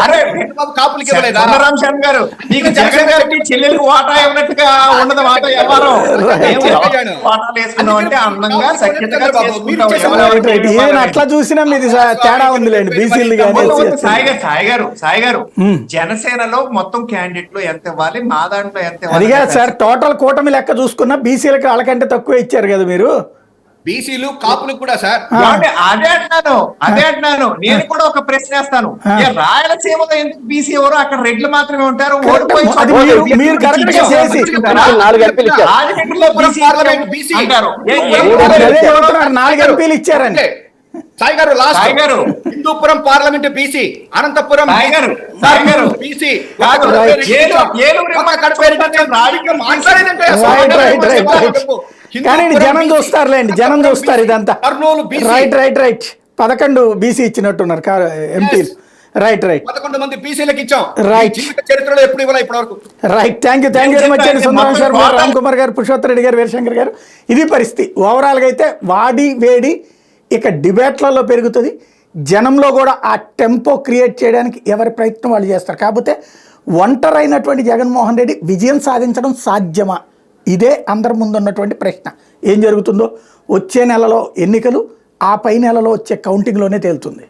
[SPEAKER 2] చంద్రరామ్ శర్మ గారు, మీకు జగన్ గారికి చెల్లెలకు వాటా ఇవ్వనట్టుగా ఉన్నది వాటా వ్యవహారం. వాటాలు వేసుకున్నాం అంటే అందంగా సఖ్యతగా చేసుకుంటాం.
[SPEAKER 1] అట్లా చూసినా మీది తేడా ఉందిలేండి. బీసీలు
[SPEAKER 2] సాయి గారు, జనసేనలో మొత్తం క్యాండిడేట్లు ఎంత ఇవ్వాలి, మా దాంట్లో ఎంత ఇవ్వాలి?
[SPEAKER 1] అదిగా సార్, టోటల్ కూటమి లెక్క చూసుకున్నా బీసీలకు వాళ్ళకంటే తక్కువ ఇచ్చారు కదా మీరు.
[SPEAKER 5] బీసీలు కాపులకు కూడా సార్.
[SPEAKER 2] అదే అంటున్నాను. నేను కూడా ఒక ప్రశ్న వేస్తాను. రాయలసీమలో ఎందుకు బీసీ ఎవరు? అక్కడ రెడ్లు మాత్రమే ఉంటారు.
[SPEAKER 1] మీరు కరెక్ట్ గా చేసి
[SPEAKER 4] 4 ఎంపీలు ఇచ్చారు.
[SPEAKER 2] రాజమండ్రిలో బీసీ అంటారు.
[SPEAKER 1] 4 ఎంపీలు ఇచ్చారని.
[SPEAKER 5] సాయి గారు, Hindupuram parliament BC, Anantapuram BC,
[SPEAKER 1] కానీ జనం చూస్తారులేండి, జనం చూస్తారు ఇదంతా. రైట్ 11 బీసీ ఇచ్చినట్టున్నారు ఎంపీలు. రైట్
[SPEAKER 5] 11 మంది బీసీలకు ఇచ్చాం.
[SPEAKER 1] రైట్,
[SPEAKER 5] చరిత్రలో ఎప్పుడు ఇవ్వాలి ఇప్పటి వరకు.
[SPEAKER 1] Right, thank you very much అండి సుందరరావు శర్మ గారు, రామ్ కుమార్ గారు, పురుషోత్తమ రెడ్డి గారు, వీరశంకర్ గారు. ఇది పరిస్థితి. ఓవరాల్గా అయితే వాడి వేడి ఇక డిబేట్లలో పెరుగుతుంది. జనంలో కూడా ఆ టెంపో క్రియేట్ చేయడానికి ఎవరి ప్రయత్నం వాళ్ళు చేస్తారు. కాకపోతే ఒంటరైనటువంటి జగన్మోహన్ రెడ్డి విజయం సాధించడం సాధ్యమా? ఇదే అందరి ముందున్నటువంటి ప్రశ్న. ఏం జరుగుతుందో వచ్చే నెలలో ఎన్నికలు, ఆ పై నెలలో వచ్చే కౌంటింగ్లోనే తేలుతుంది.